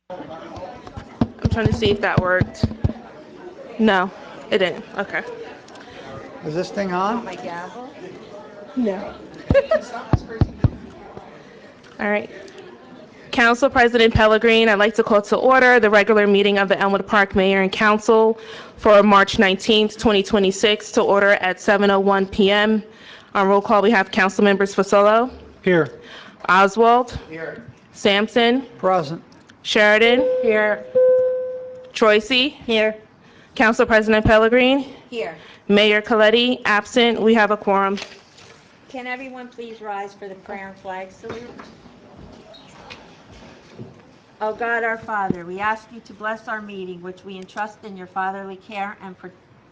I'm trying to see if that worked. No, it didn't. Okay. Is this thing on? My gavel? No. All right. Council President Pellegrin, I'd like to call to order the regular meeting of the Elmwood Park Mayor and Council for March 19th, 2026, to order at 7:01 p.m. On roll call, we have council members Fasolo, Here. Oswald. Here. Sampson, Present. Sheridan, Here. Troisi, Here. Council President Pellegrin, Here. Mayor Coletti, absent. We have a quorum. Can everyone please rise for the prayer and flag salute? O God, our Father, we ask you to bless our meeting, which we entrust in your fatherly care and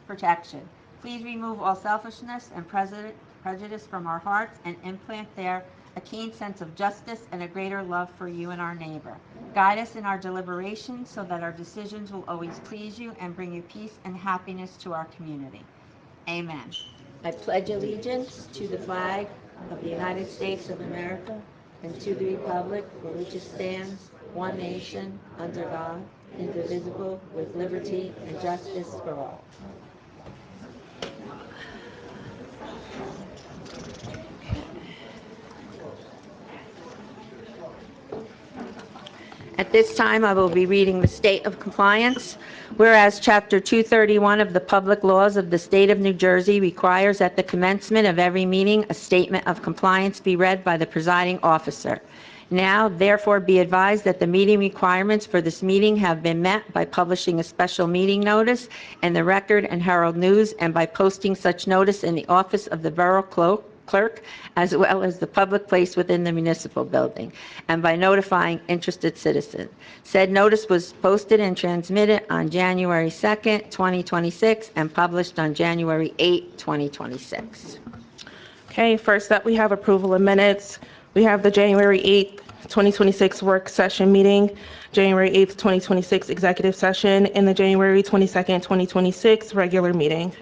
protection. Please remove all selfishness and prejudice from our hearts and implant there a keen sense of justice and a greater love for you and our neighbor. Guide us in our deliberations so that our decisions will always please you and bring you peace and happiness to our community. Amen. I pledge allegiance to the flag of the United States of America and to the republic for which it stands, one nation, under God, indivisible, with liberty and justice for all. At this time, I will be reading the state of compliance. Whereas Chapter 231 of the Public Laws of the State of New Jersey requires at the commencement of every meeting a statement of compliance be read by the presiding officer. Now, therefore, be advised that the meeting requirements for this meeting have been met by publishing a special meeting notice in the Record and Herald News and by posting such notice in the office of the Borough Clerk, as well as the public place within the municipal building, and by notifying interested citizens. Said notice was posted and transmitted on January 2nd, 2026, and published on January 8th, 2026. Okay, first up, we have approval of minutes. We have the January 8th, 2026 work session meeting, January 8th, 2026 executive session, and the January 22nd, 2026 regular meeting.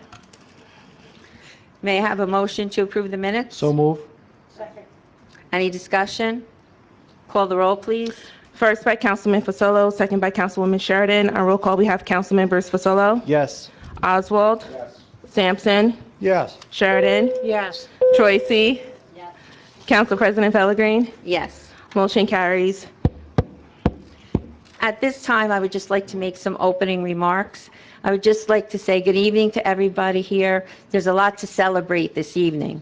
May I have a motion to approve the minutes? So move. Any discussion? Call the roll, please. First by Councilman Fasolo, second by Councilwoman Sheridan. On roll call, we have council members Fasolo, Yes. Oswald, Sampson, Yes. Sheridan, Yes. Troisi, Council President Pellegrin. Yes. Motion carries. At this time, I would just like to make some opening remarks. I would just like to say good evening to everybody here. There's a lot to celebrate this evening.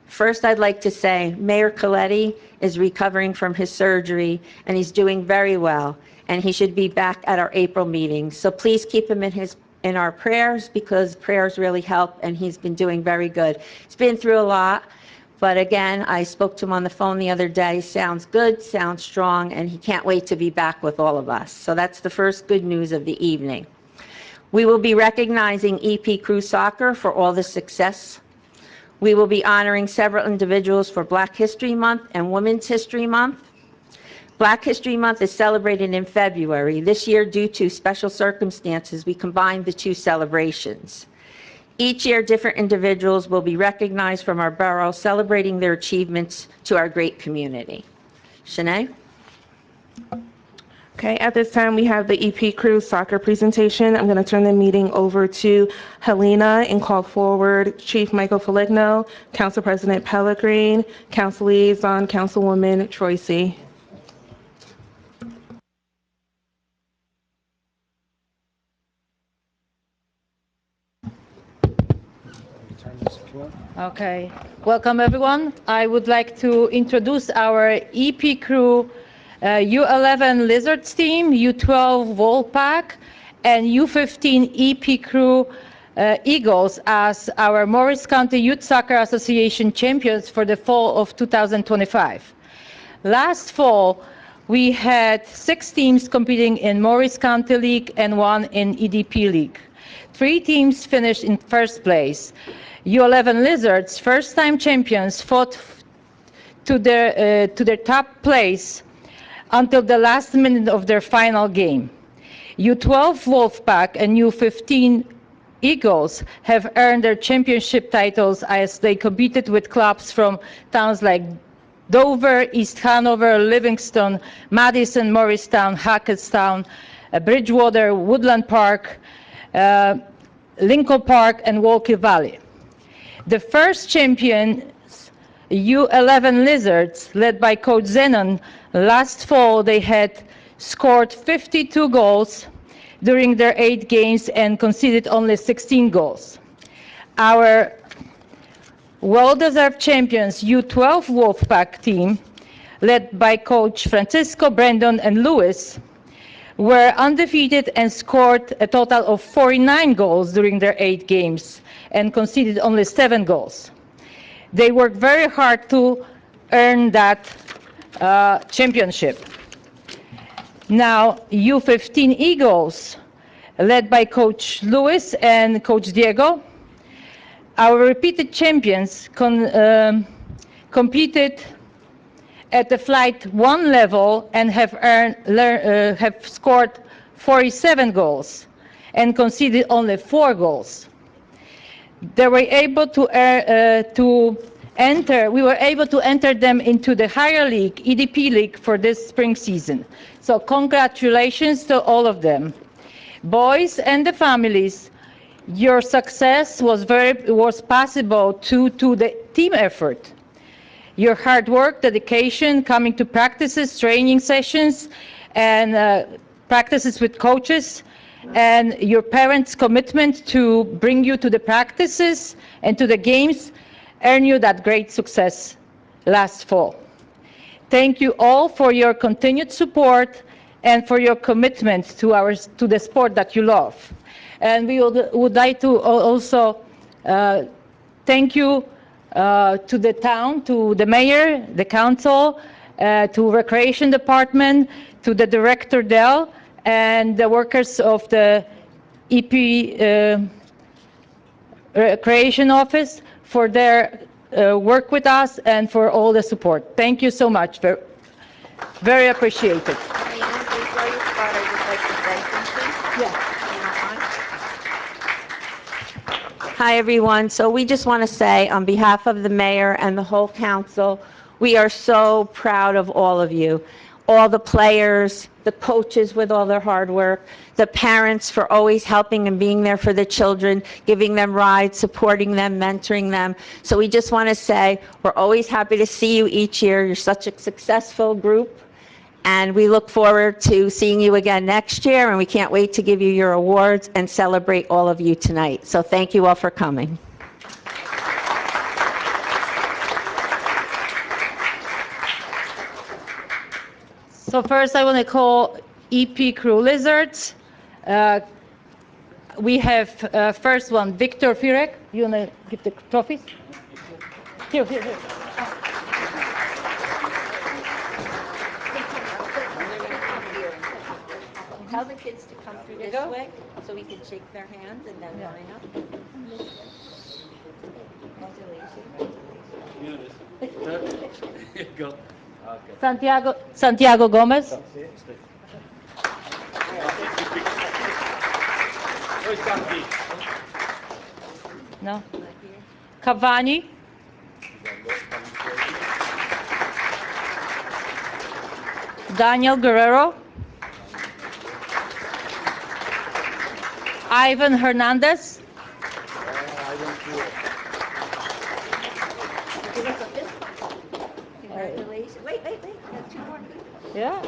First, I'd like to say Mayor Coletti is recovering from his surgery, and he's doing very well, and he should be back at our April meeting. So please keep him in our prayers, because prayers really help, and he's been doing very good. He's been through a lot, but again, I spoke to him on the phone the other day. Sounds good, sounds strong, and he can't wait to be back with all of us. So that's the first good news of the evening. We will be recognizing EP Crew Soccer for all the success. We will be honoring several individuals for Black History Month and Women's History Month. Black History Month is celebrated in February. This year, due to special circumstances, we combined the two celebrations. Each year, different individuals will be recognized from our borough, celebrating their achievements to our great community. Shanae? Okay, at this time, we have the EP Crew soccer presentation. I'm going to turn the meeting over to Helena and call forward Chief Michael Foligno, Council President Pellegrin, Council Liaison, Councilwoman Troisi. Okay, welcome everyone. I would like to introduce our EP Crew U11 Lizards team, U12 Wolfpack, and U15 EP Crew Eagles as our Morris County Youth Soccer Association champions for the fall of 2025. Last fall, we had 6 teams competing in Morris County League and 1 in EDP League. 3 teams finished in first place. U11 Lizards, first-time champions, fought to their top place until the last minute of their final game. U12 Wolfpack and U15 Eagles have earned their championship titles as they competed with clubs from towns like Dover, East Hanover, Livingston, Madison, Morristown, Hackettstown, Bridgewater, Woodland Park, Lincoln Park, and Walkie Valley. The first champions, U11 Lizards, led by Coach Zenon, last fall they had scored 52 goals during their 8 games and conceded only 16 goals. Our well-deserved champions, U12 Wolfpack team, led by Coach Francisco, Brandon, and Lewis, were undefeated and scored a total of 49 goals during their 8 games and conceded only 7 goals. They worked very hard to earn that championship. Now, U15 Eagles, led by Coach Lewis and Coach Diego, our repeated champions competed at the Flight 1 level and have scored 47 goals and conceded only 4 goals. We were able to enter them into the higher league, EDP league, for this spring season. So congratulations to all of them. Boys and the families, your success was possible due to the team effort. Your hard work, dedication, coming to practices, training sessions, and practices with coaches, and your parents' commitment to bring you to the practices and to the games earn you that great success last fall. Thank you all for your continued support and for your commitment to the sport that you love. And we would like to also thank you to the town, to the mayor, the council, to recreation department, to the director Dell, and the workers of the EP recreation office for their work with us and for all the support. Thank you so much. Very appreciated. Before you start, I'd just like to say something. Yeah. Hi, everyone. So we just want to say, on behalf of the mayor and the whole council, we are so proud of all of you, all the players, the coaches with all their hard work, the parents for always helping and being there for the children, giving them rides, supporting them, mentoring them. So we just want to say, we're always happy to see you each year. You're such a successful group. And we look forward to seeing you again next year, and we can't wait to give you your awards and celebrate all of you tonight. So thank you all for coming. So first I want to call EP Crew Lizards. We have first one, Victor Firek. You want to give the trophies? Here. Tell the kids to come through this way so we can shake their hands and then line up. Congratulations. Santiago Gomez. No. Cavani. Daniel Guerrero. Ivan Hernandez. Congratulations. Wait. We have 2 more people. Yeah.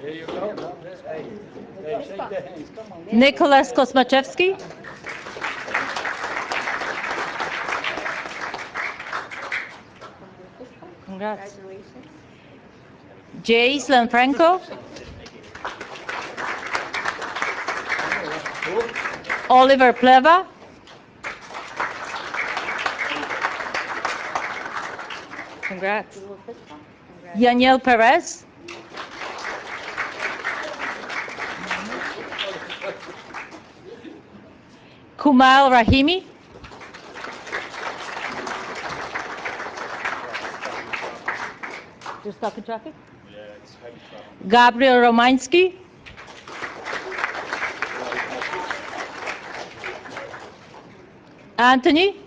There you go. Hey, shake their hands. Come on. Nicholas Kosmachevsky. Congrats. Congratulations. Jay Slanfranco. Oliver Pleva. Congrats. Yaniel Perez. Kumail Rahimi. You're stuck in traffic? Yeah, it's heavy traffic. Gabriel Romański. Anthony.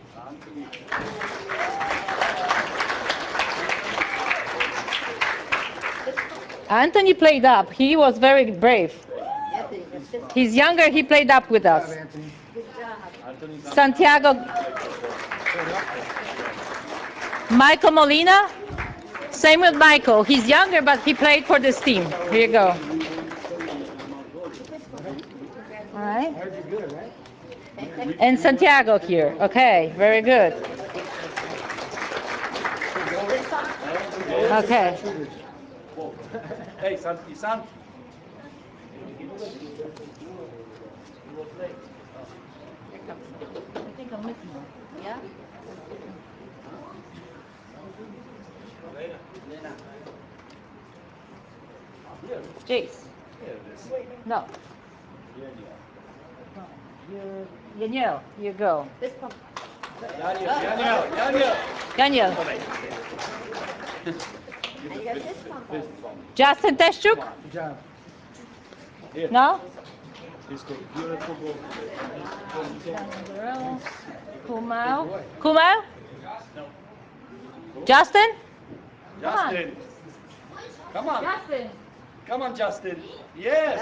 Anthony played up. He was very brave. He's younger. He played up with us. Anthony. Santiago. Michael Molina. Same with Michael. He's younger, but he played for this team. Here you go. All right. Heard you good, right? And Santiago here. Okay, very good. Okay. Hey, Santi, Santi. Yeah? Jace. No. Daniel, you go. Daniel. Justin Teshchuk? Good job. No? Beautiful. Kumau? Kumau? Justin? Justin. Come on. Justin. Come on, Justin. Yes.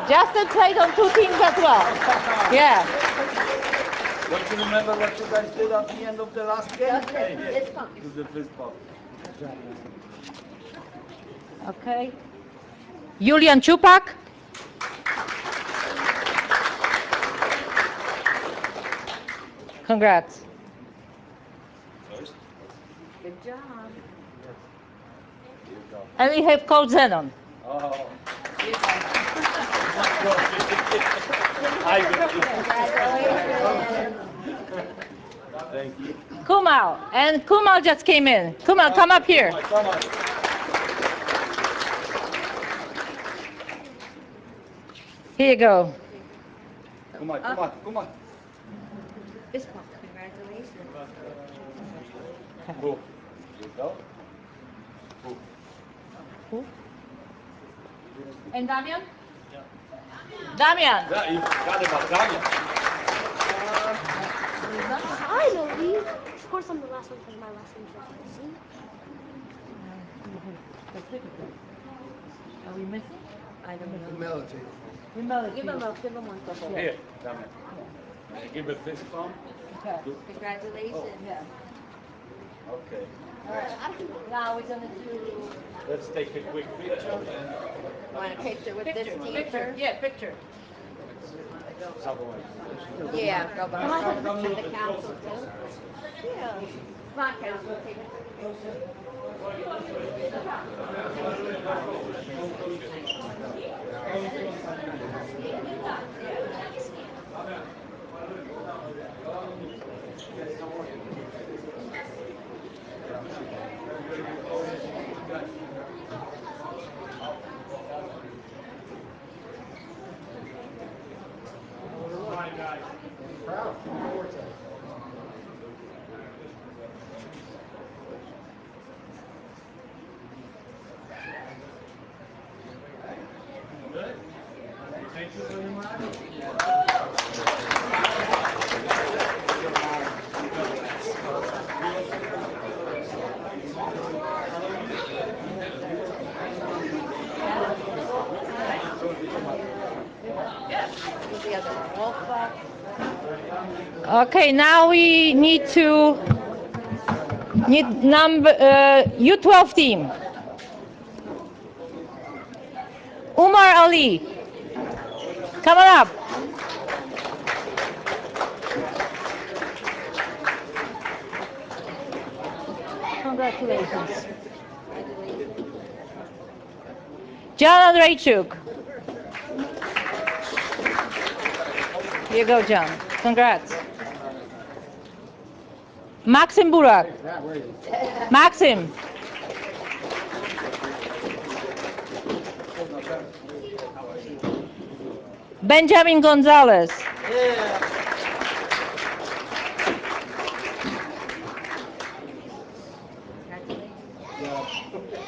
Justin played on two teams as well. Yeah. Don't you remember what you guys did at the end of the last game? Fist bump. To the fist bump. Okay. Julian Chupak? Congrats. Good job. And we have Coach Zenon. Oh. Thank you. Kumau. And Kumau just came in. Kumau, come up here. Come on. Here you go. Come on, come on, come on. Fist bump. Congratulations. Go. You go. And Damian? Damian. Yeah, you got it, Damian. Finally! Of course I'm the last one because my last name's Ryan. See? Are we missing? I don't know. Humility. Humility. Give him one. Here, Damian. Give a fist bump. Okay. Congratulations. Yeah. Okay. Now we're gonna do Let's take a quick picture. Want a picture with this team picture. first? Yeah, picture. Yeah, go behind. And the council too. Yeah. Come on, council. Take it. Okay, now we need number U12 team. Umar Ali, come on up. Congratulations. John Raychuk. Here you go, John. Congrats. Maxim Burak. Maxim. Benjamin Gonzalez.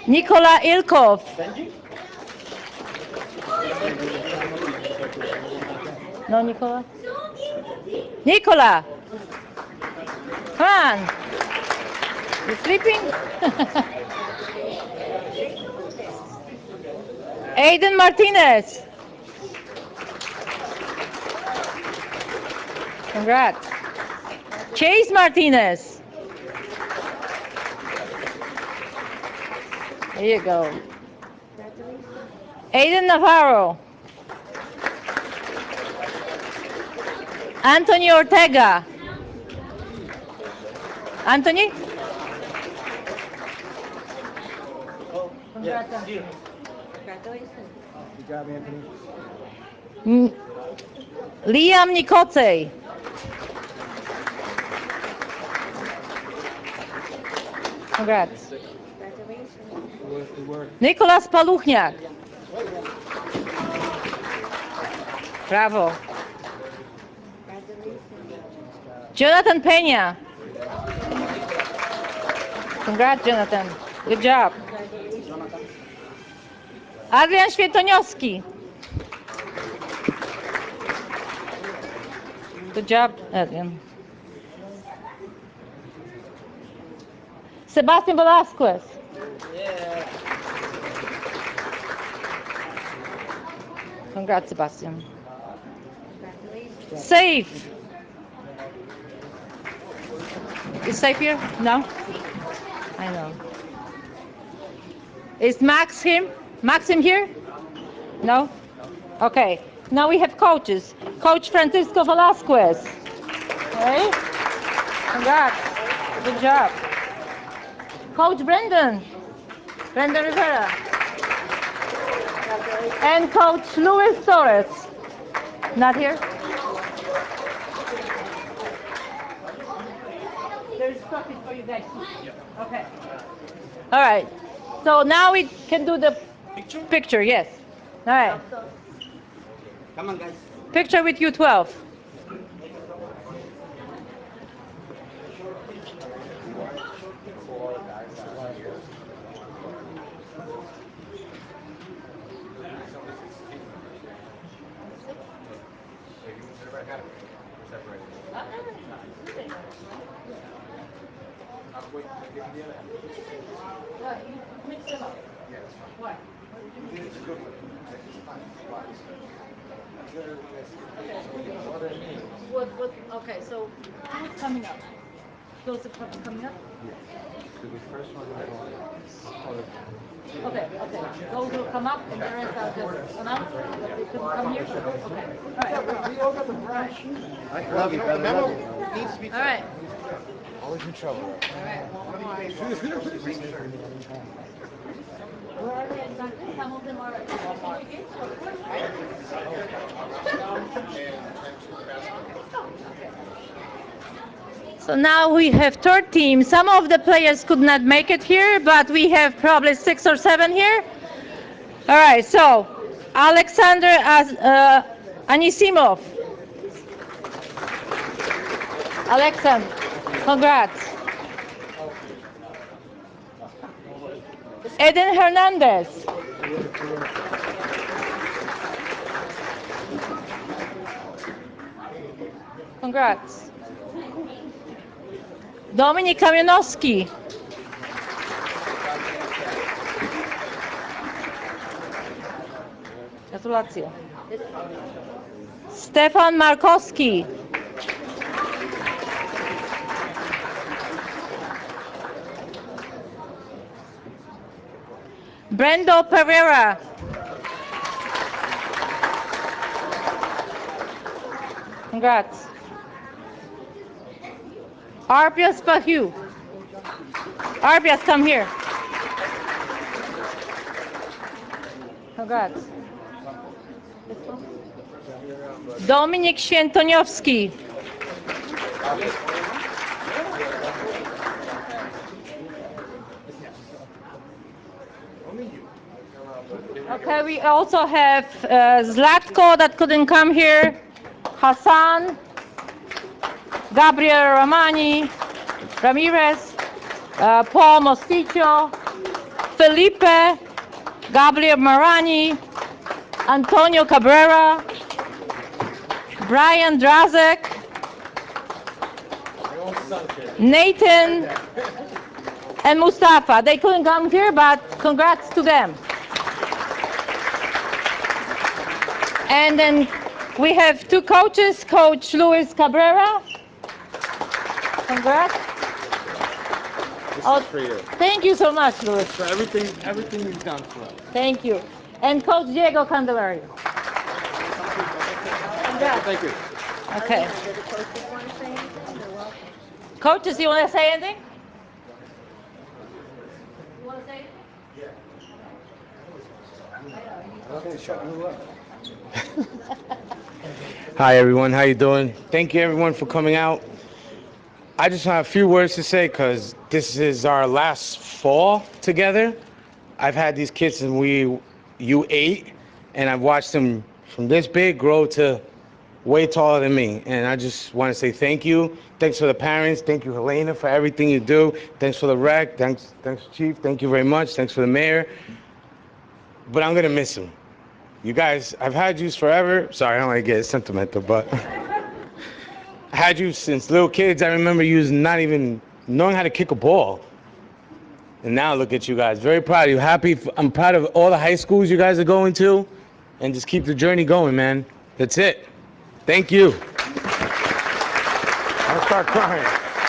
Nikola Ilkov. No, Nikola? Nikola! Come on! You sleeping? Aiden Martinez. Congrats. Chase Martinez. There you go. Aiden Navarro. Anthony Ortega. Anthony? Yeah, here. Liam Nikocej. Congrats. Nicolas Paluchniak. Bravo. Jonathan Peña. Congrats, Jonathan. Good job. Adrian Świętoniowski. Good job, Adrian. Sebastian Velasquez. Congrats, Sebastian. Safe. Is Safe here? No? I know. Is Maxim here? No? Okay. Now we have coaches. Coach Francisco Velasquez. Okay. Congrats. Good job. Coach Brendan Rivera. And Coach Luis Torres. Not here? There's trophies for you guys too. Okay. All right. So now we can do the picture, yes. All right. Come on, guys. Picture with you 12. Okay, so who's coming up? Those are coming up? Okay. Those will come up and the rest are just announced, but they couldn't come here? Okay. All right. Always in trouble. Where are they exactly? Some of them are So now we have third team. Some of the players could not make it here, but we have probably 6 or 7 here. All right, so Alexander Anisimov. Alexander, congrats. Eden Hernandez. Congrats. Dominik Kamianowski. Gratulacje. Stefan Markowski. Brendo Pereira. Congrats. Arpias Pahu. Arpias, come here. Congrats. Dominik Świętoniowski. Okay, we also have Zlatko that couldn't come here, Hassan, Gabriel Ramirez, Paul Mosticcio, Felipe, Gabriel Marani, Antonio Cabrera, Brian Drazek, Nathan, and Mustafa. They couldn't come here, but congrats to them. And then we have two coaches, Coach Luis Cabrera. Congrats. This is for you. Thank you so much, Luis. For everything you've done for us. Thank you. And Coach Diego Candelario. Congrats. Thank you. Okay. Coaches, you want to say anything? You want to say anything? Hi everyone, how you doing? Thank you everyone for coming out. I just have a few words to say because this is our last fall together. I've had these kids since U8, and I've watched them from this big grow to way taller than me. And I just want to say thank you. Thanks for the parents. Thank you, Helena, for everything you do. Thanks for the rec. Thanks, Chief. Thank you very much. Thanks for the mayor. But I'm gonna miss him. You guys, I've had you forever. Sorry, I don't want to get sentimental, but I had you since little kids. I remember you not even knowing how to kick a ball. And now look at you guys. Very proud of you. I'm proud of all the high schools you guys are going to. And just keep the journey going, man. That's it. Thank you. I'll start crying.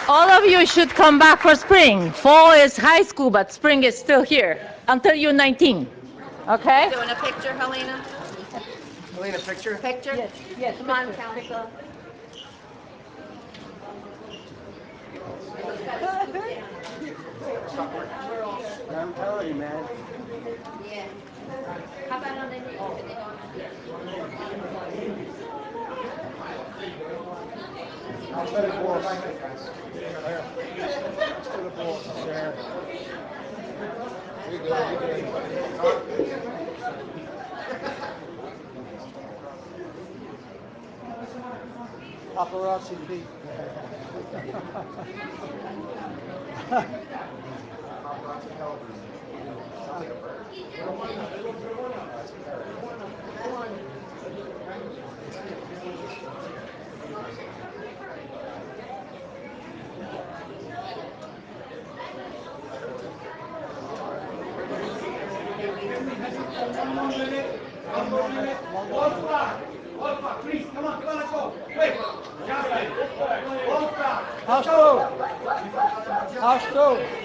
All of you should come back for spring. Fall is high school, but spring is still here until you're 19. Okay? Doing a picture, Helena? Helena, picture? Picture? Yes, yes. Come on, Council. I'm telling you, man. Yeah. How about on the knee? Paparazzi Pete. House two.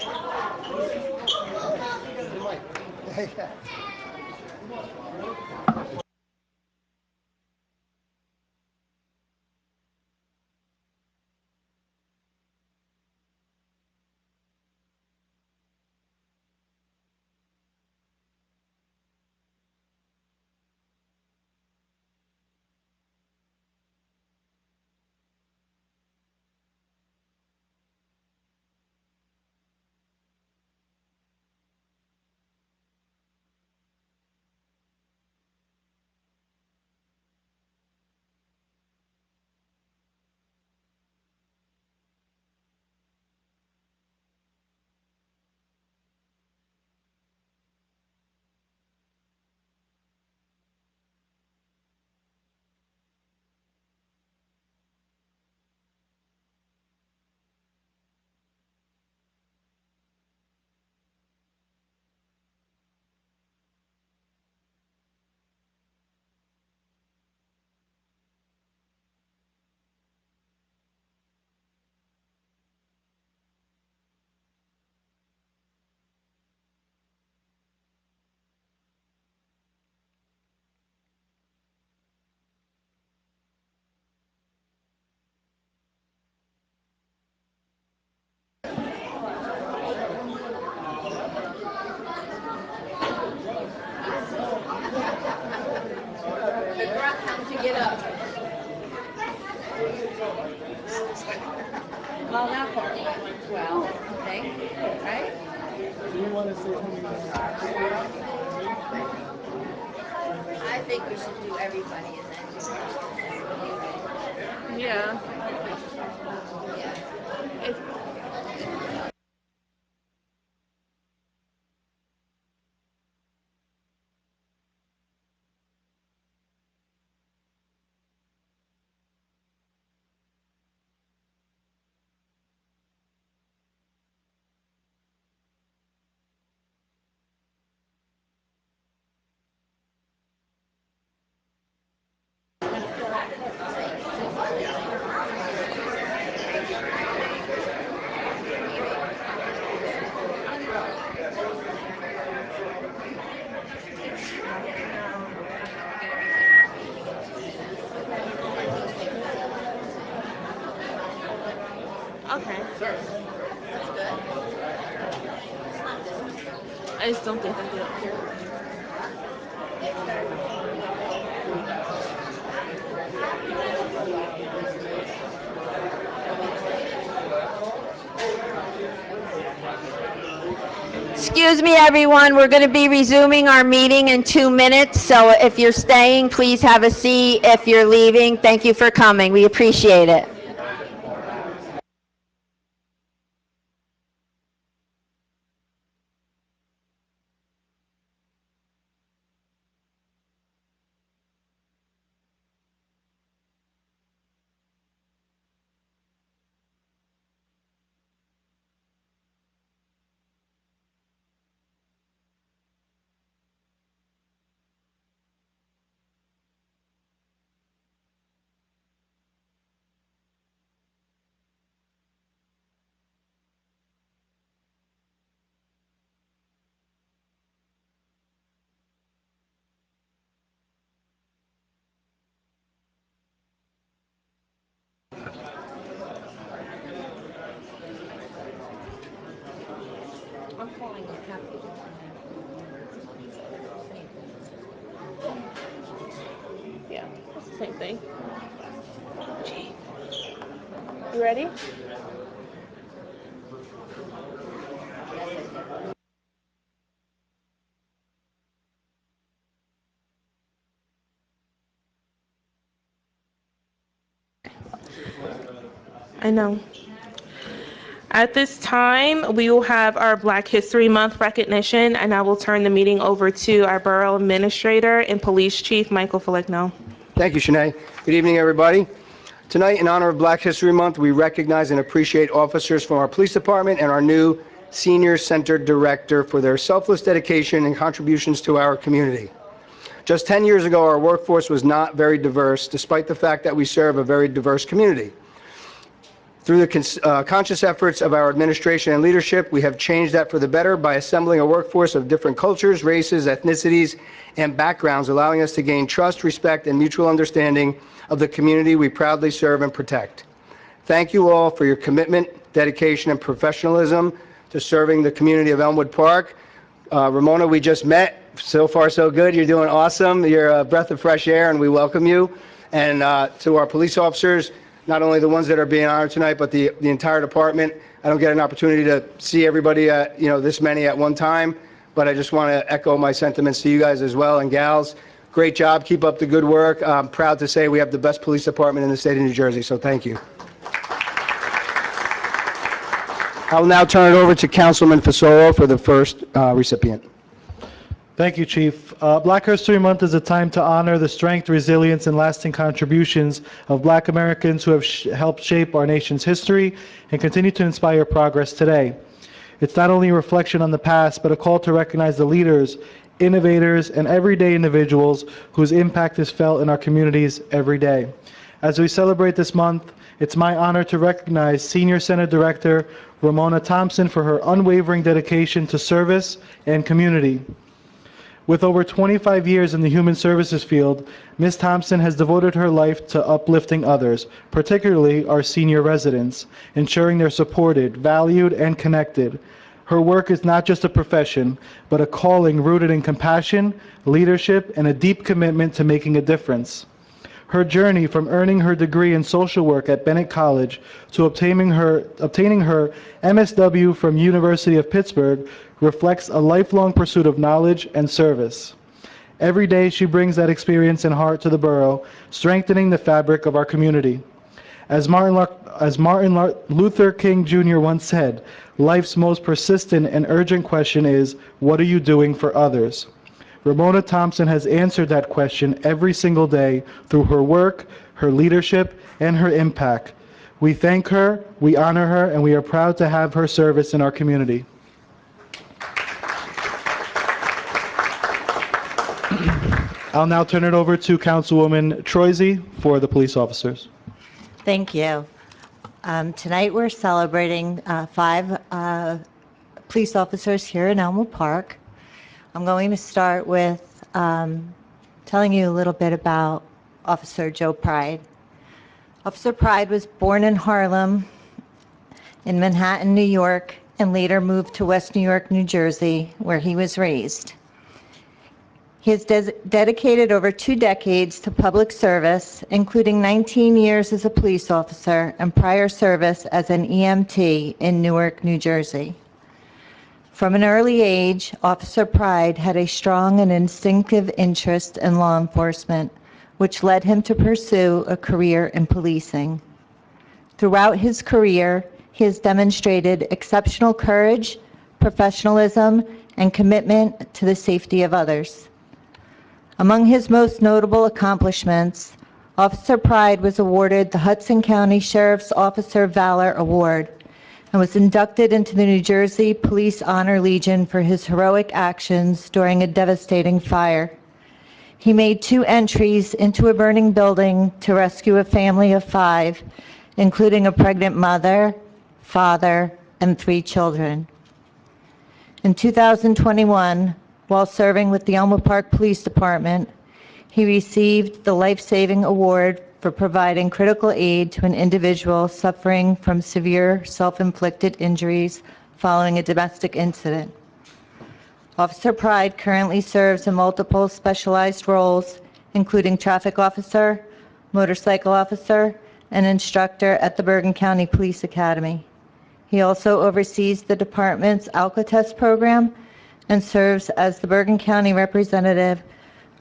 The grunt helps you get up. Well, that part went well, I think, right? I think we should do everybody and then Yeah. yeah. It's- Okay. I just don't think I did up here. Excuse me, everyone, we're going to be resuming our meeting in 2 minutes, so if you're staying, please have a seat. If you're leaving, thank you for coming. We appreciate it. Yeah, it's the same thing. You ready? I know. At this time, we will have our Black History Month recognition, and I will turn the meeting over to our Borough Administrator and Police Chief, Michael Foligno. Thank you, Shanae. Good evening, everybody. Tonight, in honor of Black History Month, we recognize and appreciate officers from our police department and our new senior-centered director for their selfless dedication and contributions to our community. Just 10 years ago, our workforce was not very diverse, despite the fact that we serve a very diverse community. Through the conscious efforts of our administration and leadership, we have changed that for the better by assembling a workforce of different cultures, races, ethnicities, and backgrounds, allowing us to gain trust, respect, and mutual understanding of the community we proudly serve and protect. Thank you all for your commitment, dedication, and professionalism to serving the community of Elmwood Park. Ramona, we just met. So far, so good. You're doing awesome. You're a breath of fresh air, and we welcome you. And to our police officers, not only the ones that are being honored tonight, but the entire department. I don't get an opportunity to see everybody, this many at one time, but I just want to echo my sentiments to you guys as well, and gals. Great job. Keep up the good work. I'm proud to say we have the best police department in the state of New Jersey, so thank you. I will now turn it over to Councilman Fasolo for the first recipient. Thank you, Chief. Black History Month is a time to honor the strength, resilience, and lasting contributions of Black Americans who have helped shape our nation's history and continue to inspire progress today. It's not only a reflection on the past, but a call to recognize the leaders, innovators, and everyday individuals whose impact is felt in our communities every day. As we celebrate this month, it's my honor to recognize Senior Center Director Ramona Thompson for her unwavering dedication to service and community. With over 25 years in the human services field, Ms. Thompson has devoted her life to uplifting others, particularly our senior residents, ensuring they're supported, valued, and connected. Her work is not just a profession, but a calling rooted in compassion, leadership, and a deep commitment to making a difference. Her journey from earning her degree in social work at Bennett College to obtaining her MSW from University of Pittsburgh reflects a lifelong pursuit of knowledge and service. Every day she brings that experience and heart to the borough, strengthening the fabric of our community. As Martin Luther King Jr. once said, life's most persistent and urgent question is, what are you doing for others? Ramona Thompson has answered that question every single day through her work, her leadership, and her impact. We thank her, we honor her, and we are proud to have her service in our community. I'll now turn it over to Councilwoman Troisi for the police officers. Thank you. Tonight we're celebrating 5 police officers here in Elmwood Park. I'm going to start with telling you a little bit about Officer Joe Pride. Officer Pride was born in Harlem, in Manhattan, New York, and later moved to West New York, New Jersey, where he was raised. He has dedicated over 2 decades to public service, including 19 years as a police officer and prior service as an EMT in Newark, New Jersey. From an early age, Officer Pride had a strong and instinctive interest in law enforcement, which led him to pursue a career in policing. Throughout his career, he has demonstrated exceptional courage, professionalism, and commitment to the safety of others. Among his most notable accomplishments, Officer Pride was awarded the Hudson County Sheriff's Officer Valor Award and was inducted into the New Jersey Police Honor Legion for his heroic actions during a devastating fire. He made 2 entries into a burning building to rescue a family of 5, including a pregnant mother, father, and 3 children. In 2021, while serving with the Elmwood Park Police Department, he received the Life-Saving Award for providing critical aid to an individual suffering from severe self-inflicted injuries following a domestic incident. Officer Pride currently serves in multiple specialized roles, including traffic officer, motorcycle officer, and instructor at the Bergen County Police Academy. He also oversees the department's Alcatraz program and serves as the Bergen County representative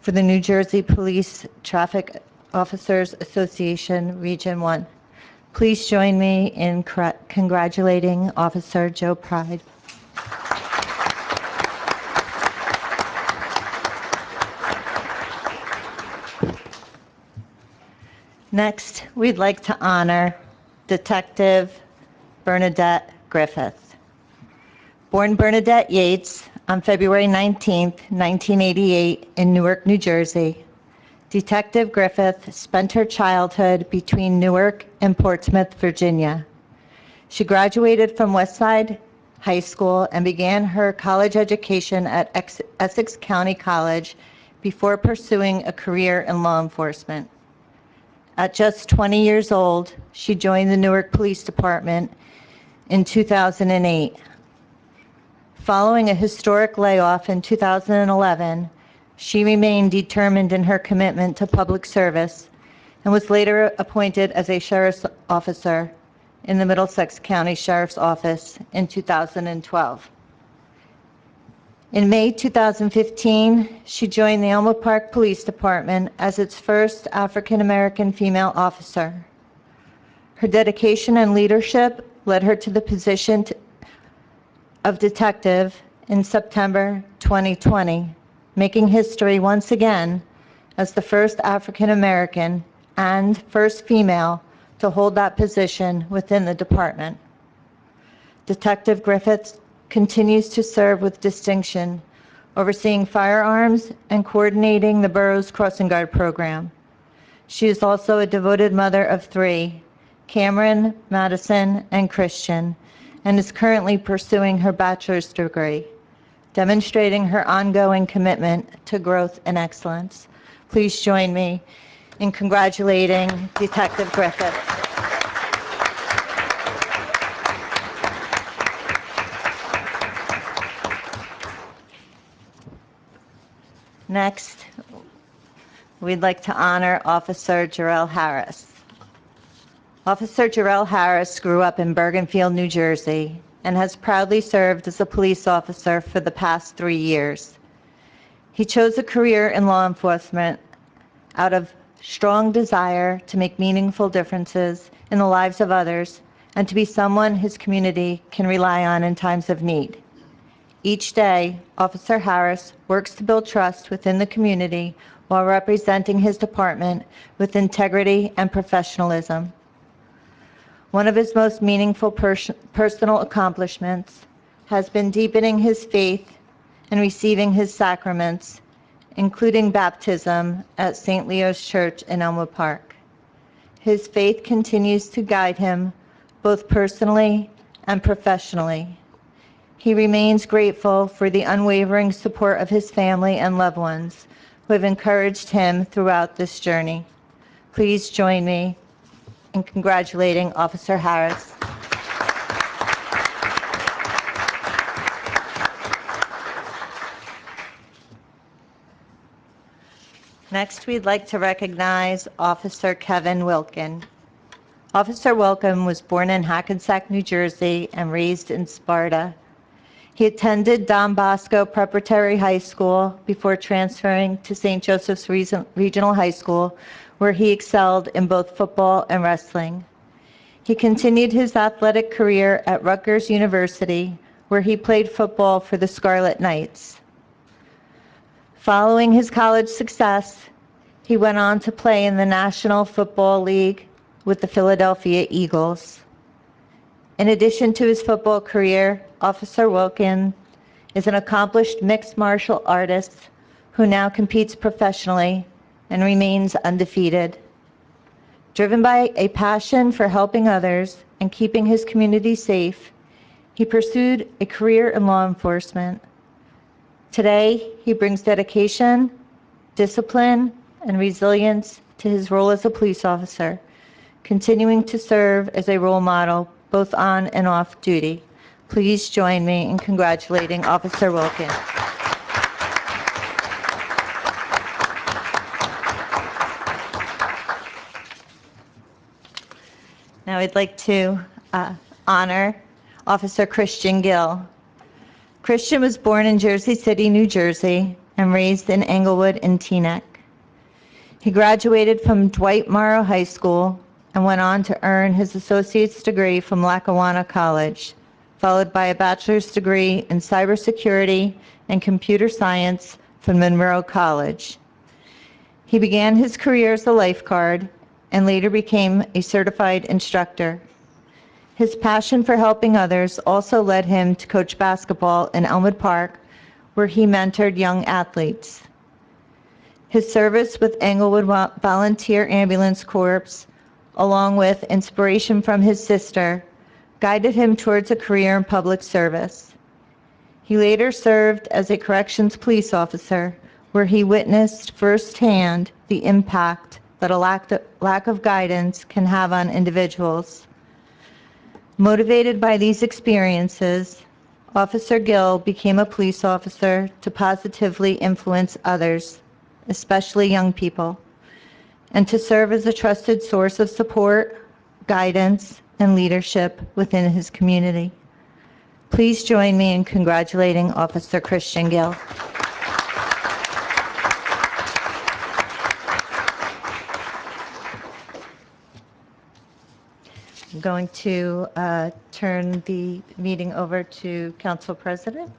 for the New Jersey Police Traffic Officers Association, Region 1. Please join me in congratulating Officer Joe Pride. Next, we'd like to honor Detective Bernadette Griffith. Born Bernadette Yates on February 19, 1988 in Newark, New Jersey, Detective Griffith spent her childhood between Newark and Portsmouth, Virginia. She graduated from Westside High School and began her college education at Essex County College before pursuing a career in law enforcement. At just 20 years old, she joined the Newark Police Department in 2008. Following a historic layoff in 2011, she remained determined in her commitment to public service and was later appointed as a sheriff's officer in the Middlesex County Sheriff's Office in 2012. In May 2015, she joined the Elmwood Park Police Department as its first African-American female officer. Her dedication and leadership led her to the position of detective in September 2020, making history once again as the first African-American and first female to hold that position within the department. Detective Griffith continues to serve with distinction, overseeing firearms and coordinating the borough's crossing guard program. She is also a devoted mother of 3, Cameron, Madison, and Christian, and is currently pursuing her bachelor's degree, demonstrating her ongoing commitment to growth and excellence. Please join me in congratulating Detective Griffith. Next, we'd like to honor Officer Jarrell Harris. Officer Jarrell Harris grew up in Bergenfield, New Jersey, and has proudly served as a police officer for the past 3 years. He chose a career in law enforcement out of strong desire to make meaningful differences in the lives of others and to be someone his community can rely on in times of need. Each day, Officer Harris works to build trust within the community while representing his department with integrity and professionalism. One of his most meaningful personal accomplishments has been deepening his faith and receiving his sacraments, including baptism at St. Leo's Church in Elmwood Park. His faith continues to guide him both personally and professionally. He remains grateful for the unwavering support of his family and loved ones who have encouraged him throughout this journey. Please join me in congratulating Officer Harris. Next, we'd like to recognize Officer Kevin Wilkin. Officer Wilkin was born in Hackensack, New Jersey, and raised in Sparta. He attended Don Bosco Preparatory High School before transferring to St. Joseph's Regional High School, where he excelled in both football and wrestling. He continued his athletic career at Rutgers University, where he played football for the Scarlet Knights. Following his college success, he went on to play in the National Football League with the Philadelphia Eagles. In addition to his football career, Officer Wilkin is an accomplished mixed martial artist who now competes professionally and remains undefeated. Driven by a passion for helping others and keeping his community safe, he pursued a career in law enforcement. Today, he brings dedication, discipline, and resilience to his role as a police officer, continuing to serve as a role model both on and off duty. Please join me in congratulating Officer Wilkin. Now I'd like to honor Officer Christian Gill. Christian was born in Jersey City, New Jersey, and raised in Englewood and Teaneck. He graduated from Dwight Morrow High School and went on to earn his associate's degree from Lackawanna College, followed by a bachelor's degree in cybersecurity and computer science from Monroe College. He began his career as a lifeguard and later became a certified instructor. His passion for helping others also led him to coach basketball in Elmwood Park, where he mentored young athletes. His service with Englewood Volunteer Ambulance Corps, along with inspiration from his sister, guided him towards a career in public service. He later served as a corrections police officer, where he witnessed firsthand the impact that a lack of guidance can have on individuals. Motivated by these experiences, Officer Gill became a police officer to positively influence others, especially young people, and to serve as a trusted source of support, guidance, and leadership within his community. Please join me in congratulating Officer Christian Gill. I'm going to turn the meeting over to Council President.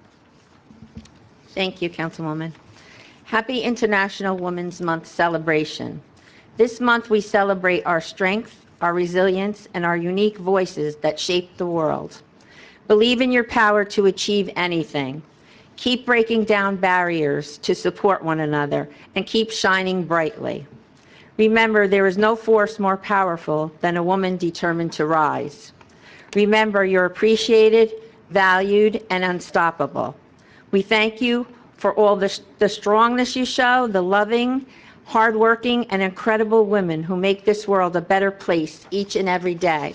Thank you, Councilwoman. Happy International Women's Month celebration. This month we celebrate our strength, our resilience, and our unique voices that shape the world. Believe in your power to achieve anything. Keep breaking down barriers to support one another and keep shining brightly. Remember, there is no force more powerful than a woman determined to rise. Remember, you're appreciated, valued, and unstoppable. We thank you for all the strongness you show, the loving, hardworking, and incredible women who make this world a better place each and every day.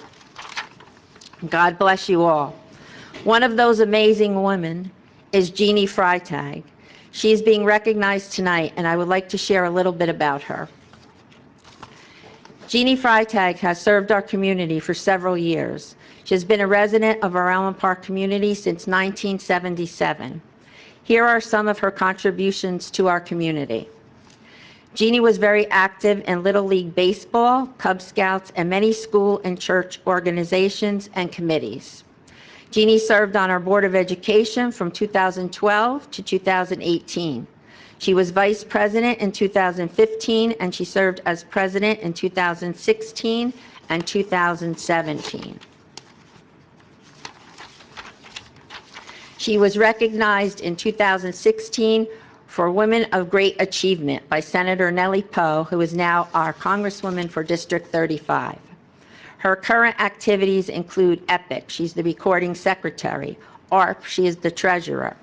God bless you all. One of those amazing women is Jeannie Freitag. She is being recognized tonight, and I would like to share a little bit about her. Jeannie Freitag has served our community for several years. She has been a resident of our Elmwood Park community since 1977. Here are some of her contributions to our community. Jeannie was very active in Little League Baseball, Cub Scouts, and many school and church organizations and committees. Jeannie served on our Board of Education from 2012 to 2018. She was vice president in 2015, and she served as president in 2016 and 2017. She was recognized in 2016 for Women of Great Achievement by Senator Nellie Poe, who is now our Congresswoman for District 35. Her current activities include EPIC, she's the recording secretary, ARP, she is the treasurer.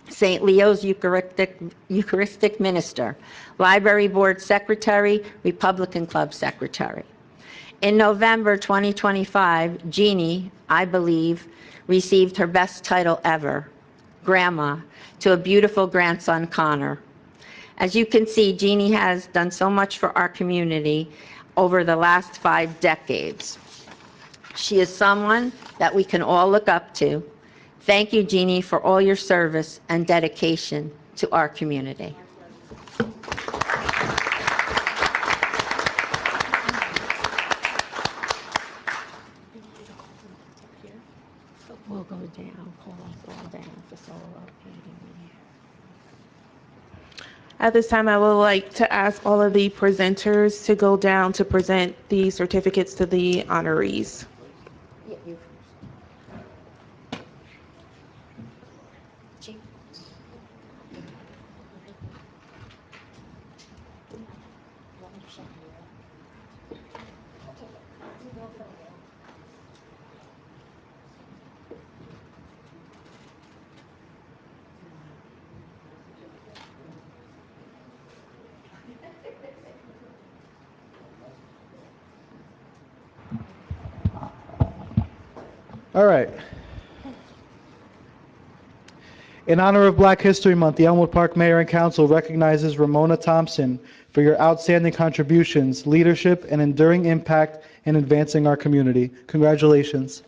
St. Leo's Eucharistic Minister, Library Board Secretary, Republican Club Secretary. In November 2025, Jeannie, I believe, received her best title ever, Grandma, to a beautiful grandson, Connor. As you can see, Jeannie has done so much for our community over the last 5 decades. She is someone that we can all look up to. Thank you, Jeannie, for all your service and dedication to our community. We'll go down, call us all down for solo. At this time, I would like to ask all of the presenters to go down to present the certificates to the honorees. Yeah, you first. Chief. All right. In honor of Black History Month, the Elmwood Park Mayor and Council recognizes Ramona Thompson for your outstanding contributions, leadership, and enduring impact in advancing our community. Congratulations.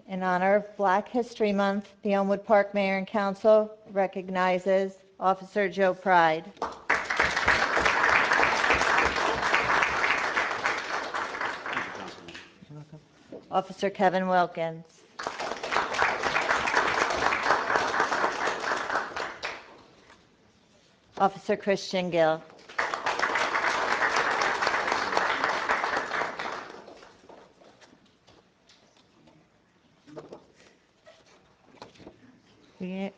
In honor of Black History Month, the Elmwood Park Mayor and Council recognizes Officer Joe Pride. Officer Kevin Wilkins. Officer Christian Gill.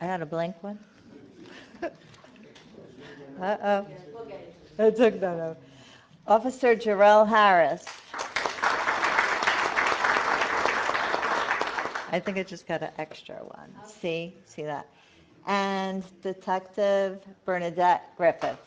I had a blank one. Uh-oh. I took that out. Officer Jarrell Harris. I think I just got an extra one. See that? And Detective Bernadette Griffith.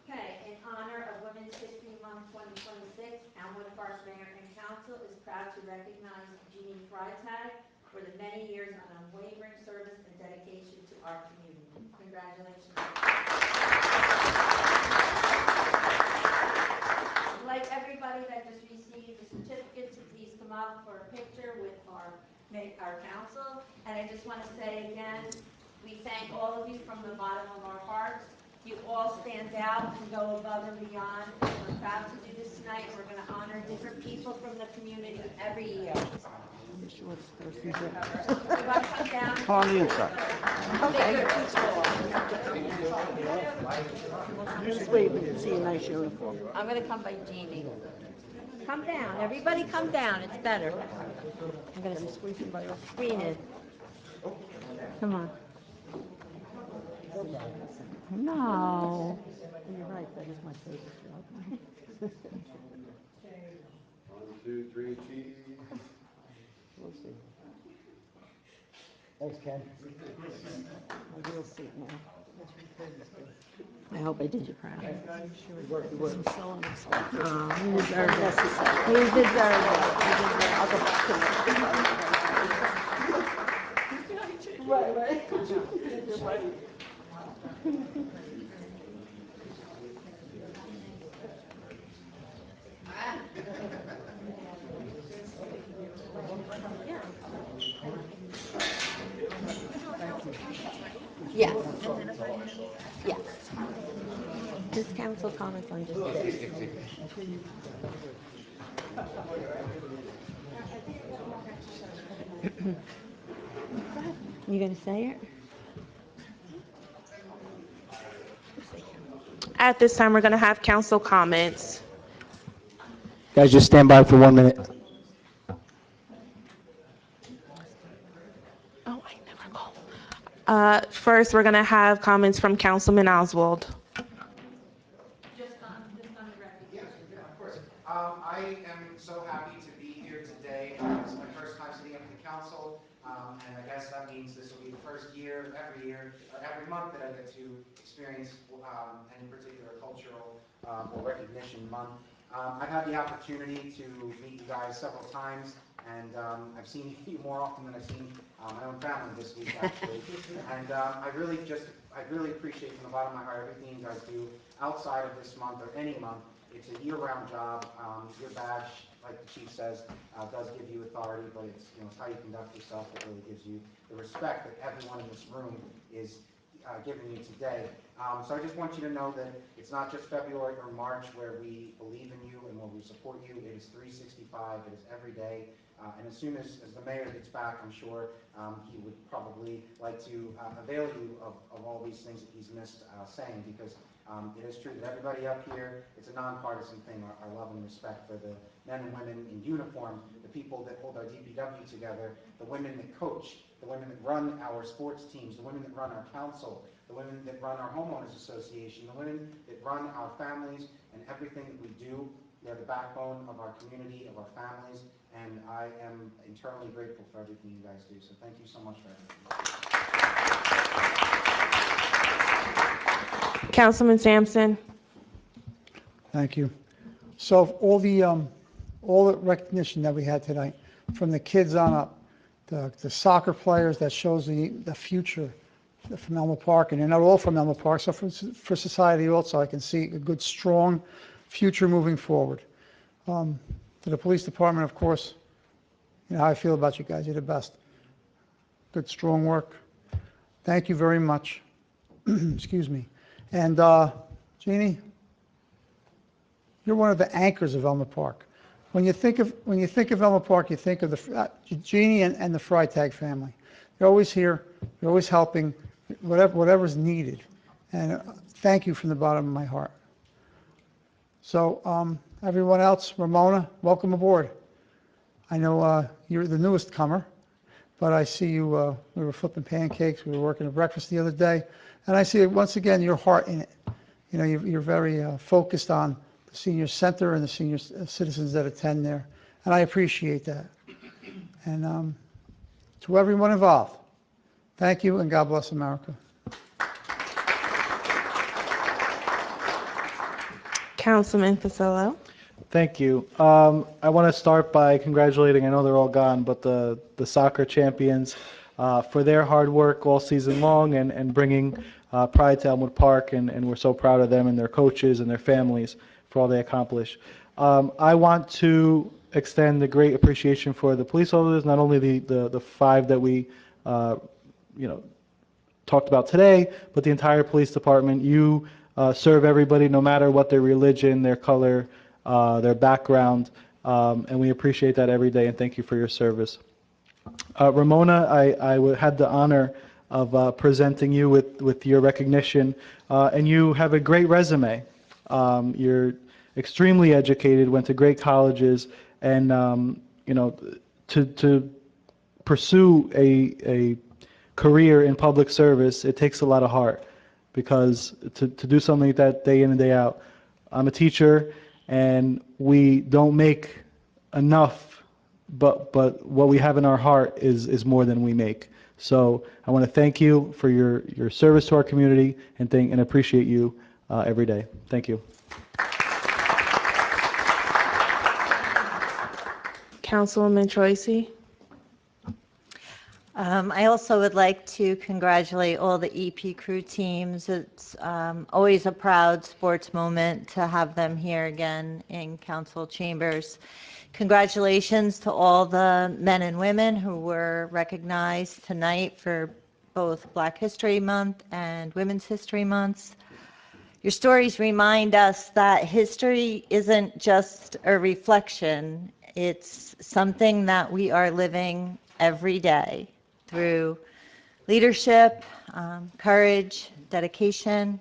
Okay, in honor of Women's History Month 2026, Elmwood Park Mayor and Council is proud to recognize Jeannie Freitag for the many years of unwavering service and dedication to our community. Congratulations. I'd like everybody that just received the certificate to please come up for a picture with our council. And I just want to say again, we thank all of you from the bottom of our hearts. You all stand out and go above and beyond. We're proud to do this tonight. We're going to honor different people from the community every year. You want to come down? On the inside. Just wait, we can see a nice uniform. I'm going to come by Jeannie. Come down. Everybody come down. It's better. I'm going to screen it. Come on. No. You're right, that is my favorite job. 1, 2, 3, cheese. We'll see. Thanks, Ken. We'll see it now. I hope I did you proud. Some selling and stuff. You deserve it. Unnecessary. You deserve it. I'll go back to it. Right. You're right. Yes. Yes. Just council comments on just this. You gonna say it? At this time, we're going to have council comments. Guys, just stand by for 1 minute. Oh, I never call. First, we're going to have comments from Councilman Oswald. I am so happy to be here today. It's my first time sitting up in the council, and I guess that means this will be the first year, or every month that I get to experience any particular cultural or recognition month. I've had the opportunity to meet you guys several times, and I've seen you more often than I've seen my own family this week, actually. And I really appreciate from the bottom of my heart everything you guys do outside of this month or any month. It's a year-round job. Your badge, like the chief says, does give you authority, but it's how you conduct yourself that really gives you the respect that everyone in this room is giving you today. So I just want you to know that it's not just February or March where we believe in you and where we support you. It is 365. It is every day. And as soon as the mayor gets back, I'm sure he would probably like to avail you of all these things that he's missed saying, because it is true that everybody up here, it's a nonpartisan thing, our love and respect for the men and women in uniform, the people that hold our DPW together, the women that coach, the women that run our sports teams, the women that run our council, the women that run our homeowners association, the women that run our families, and everything that we do. They're the backbone of our community, of our families, and I am eternally grateful for everything you guys do. So thank you so much for everything. Councilman Sampson. Thank you. So all the recognition that we had tonight, from the kids on up, the soccer players, that shows the future from Elma Park, and they're not all from Elma Park, so for society also, I can see a good, strong future moving forward. To the police department, of course, you know how I feel about you guys. You're the best. Good, strong work. Thank you very much. Excuse me. And Jeannie, you're one of the anchors of Elma Park. When you think of Elma Park, you think of the Jeannie and the Freitag family. They're always here. They're always helping, whatever's needed. And thank you from the bottom of my heart. So everyone else, Ramona, welcome aboard. I know you're the newest comer, but I see you, we were flipping pancakes, we were working at breakfast the other day, and I see once again your heart in it. You know, you're very focused on the senior center and the senior citizens that attend there, and I appreciate that. And to everyone involved, thank you, and God bless America. Councilman Pasillo. Thank you. I want to start by congratulating, I know they're all gone, but the soccer champions for their hard work all season long and bringing pride to Elmwood Park, and we're so proud of them and their coaches and their families for all they accomplish. I want to extend a great appreciation for the police officers, not only the 5 that we talked about today, but the entire police department. You serve everybody, no matter what their religion, their color, their background, and we appreciate that every day, and thank you for your service. Ramona, I had the honor of presenting you with your recognition, and you have a great resume. You're extremely educated, went to great colleges, and to pursue a career in public service, it takes a lot of heart, because to do something like that day in and day out. I'm a teacher, and we don't make enough, but what we have in our heart is more than we make. So I want to thank you for your service to our community, and appreciate you every day. Thank you. Councilwoman Troisi. I also would like to congratulate all the EP crew teams. It's always a proud sports moment to have them here again in council chambers. Congratulations to all the men and women who were recognized tonight for both Black History Month and Women's History Month. Your stories remind us that history isn't just a reflection, it's something that we are living every day through leadership, courage, dedication.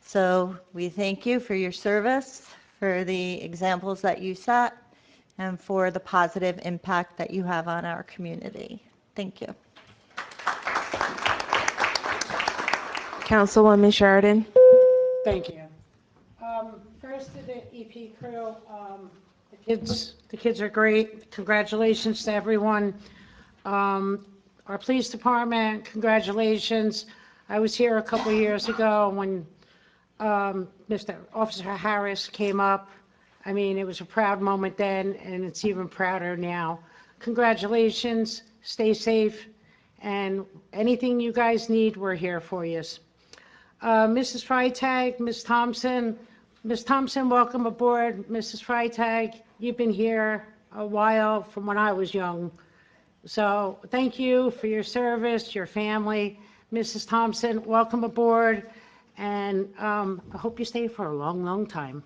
So we thank you for your service, for the examples that you set, and for the positive impact that you have on our community. Thank you. Councilwoman Sheridan. Thank you. First to the EP crew, the kids are great. Congratulations to everyone. Our police department, congratulations. I was here a couple years ago when Mr. Officer Harris came up. I mean, it was a proud moment then, and it's even prouder now. Congratulations, stay safe, and anything you guys need, we're here for you. Mrs. Freitag, Ms. Thompson. Ms. Thompson, welcome aboard. Mrs. Freitag, you've been here a while from when I was young. So thank you for your service, your family. Mrs. Thompson, welcome aboard. And I hope you stay for a long, long time.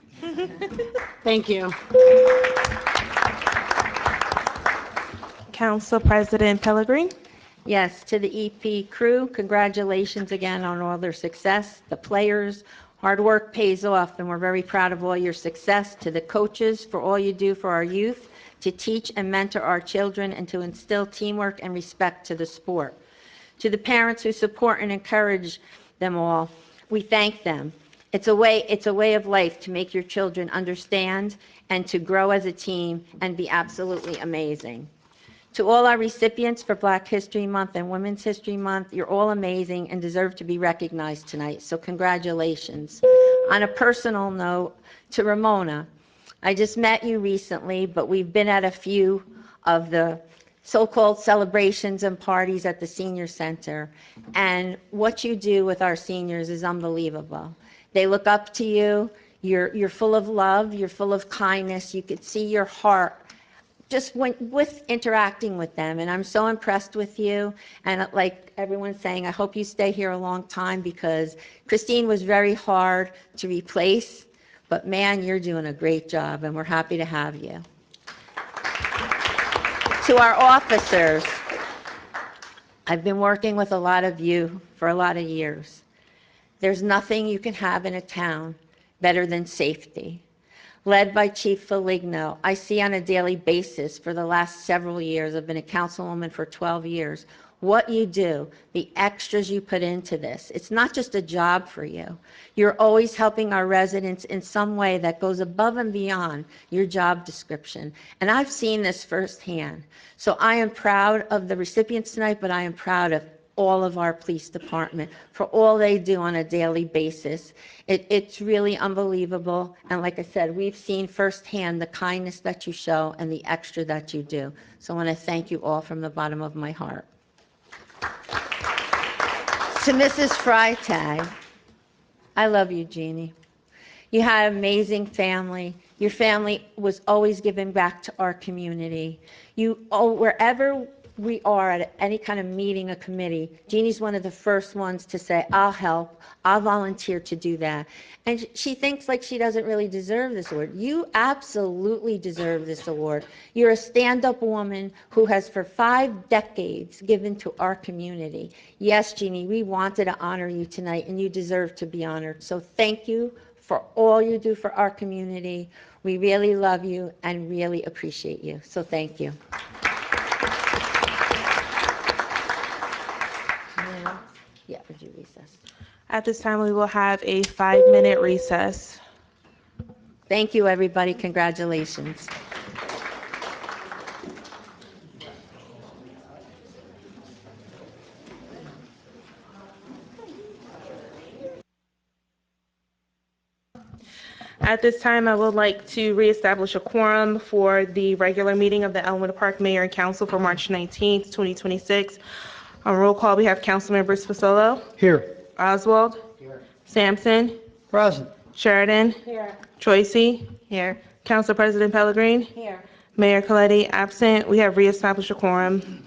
Thank you. Council President Pellegrin. Yes, to the EP crew, congratulations again on all their success. The players, hard work pays off, and we're very proud of all your success. To the coaches, for all you do for our youth, to teach and mentor our children, and to instill teamwork and respect to the sport. To the parents who support and encourage them all, we thank them. It's a way of life to make your children understand and to grow as a team and be absolutely amazing. To all our recipients for Black History Month and Women's History Month, you're all amazing and deserve to be recognized tonight, so congratulations. On a personal note, to Ramona, I just met you recently, but we've been at a few of the so-called celebrations and parties at the senior center, and what you do with our seniors is unbelievable. They look up to you, you're full of love, you're full of kindness, you could see your heart just with interacting with them, and I'm so impressed with you, and like everyone's saying, I hope you stay here a long time because Christine was very hard to replace, but man, you're doing a great job, and we're happy to have you. To our officers, I've been working with a lot of you for a lot of years. There's nothing you can have in a town better than safety. Led by Chief Foligno, I see on a daily basis for the last several years, I've been a councilwoman for 12 years, what you do, the extras you put into this. It's not just a job for you. You're always helping our residents in some way that goes above and beyond your job description. And I've seen this firsthand. So I am proud of the recipients tonight, but I am proud of all of our police department for all they do on a daily basis. It's really unbelievable. And like I said, we've seen firsthand the kindness that you show and the extra that you do. So I want to thank you all from the bottom of my heart. To Mrs. Freitag, I love you, Jeannie. You had an amazing family. Your family was always giving back to our community. Wherever we are at any kind of meeting, a committee, Jeannie's one of the first ones to say, I'll help, I'll volunteer to do that. And she thinks like she doesn't really deserve this award. You absolutely deserve this award. You're a stand-up woman who has for 5 decades given to our community. Yes, Jeannie, we wanted to honor you tonight, and you deserve to be honored. So thank you for all you do for our community. We really love you and really appreciate you. So thank you. Yeah, would you recess? At this time, we will have a 5-minute recess. Thank you, everybody. Congratulations. At this time, I would like to reestablish a quorum for the regular meeting of the Elmwood Park Mayor and Council for March 19th, 2026. On roll call, we have Councilmember Spasillo. Here. Oswald. Here. Sampson. Present. Sheridan. Here. Troisi. Here. Council President Pellegrin. Here. Mayor Coletti absent. We have reestablished a quorum.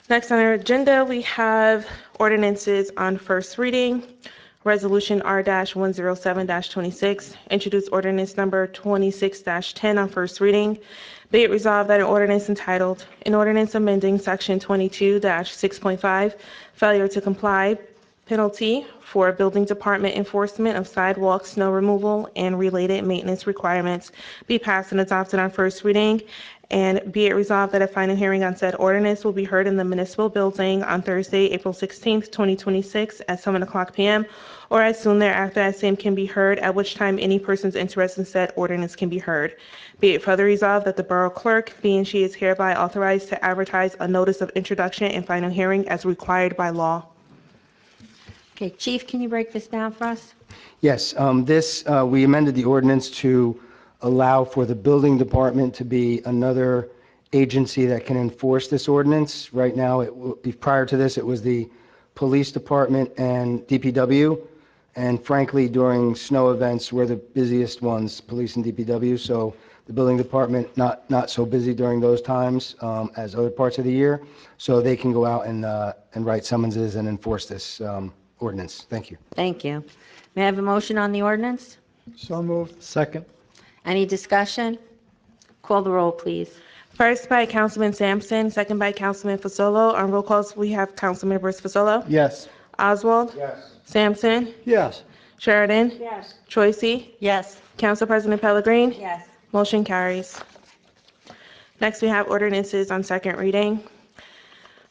Next on our agenda, we have ordinances on first reading. Resolution R-107-26, introduce ordinance number 26-10 on first reading. Be it resolved that an ordinance entitled, an ordinance amending section 22-6.5, failure to comply, penalty for building department enforcement of sidewalk, snow removal, and related maintenance requirements be passed and adopted on first reading. And be it resolved that a final hearing on said ordinance will be heard in the municipal building on Thursday, April 16th, 2026 at 7:00 p.m. or as soon thereafter as same can be heard, at which time any persons interested in said ordinance can be heard. Be it further resolved that the borough clerk, being she is hereby authorized to advertise a notice of introduction and final hearing as required by law. Okay, Chief, can you break this down for us? Yes, we amended the ordinance to allow for the building department to be another agency that can enforce this ordinance. Right now, prior to this, it was the police department and DPW. And frankly, during snow events, we're the busiest ones, police and DPW. So the building department, not so busy during those times as other parts of the year. So they can go out and write summonses and enforce this ordinance. Thank you. Thank you. May I have a motion on the ordinance? So moved. Second. Any discussion? Call the roll, please. First by Councilman Sampson, second by Councilman Fasolo. On roll calls, we have Councilmembers Fasolo, Yes. Oswald, Yes. Sampson, Yes. Sheridan, Yes. Choisy, Yes. Council President Pellegrin. Yes. Motion carries. Next, we have ordinances on second reading.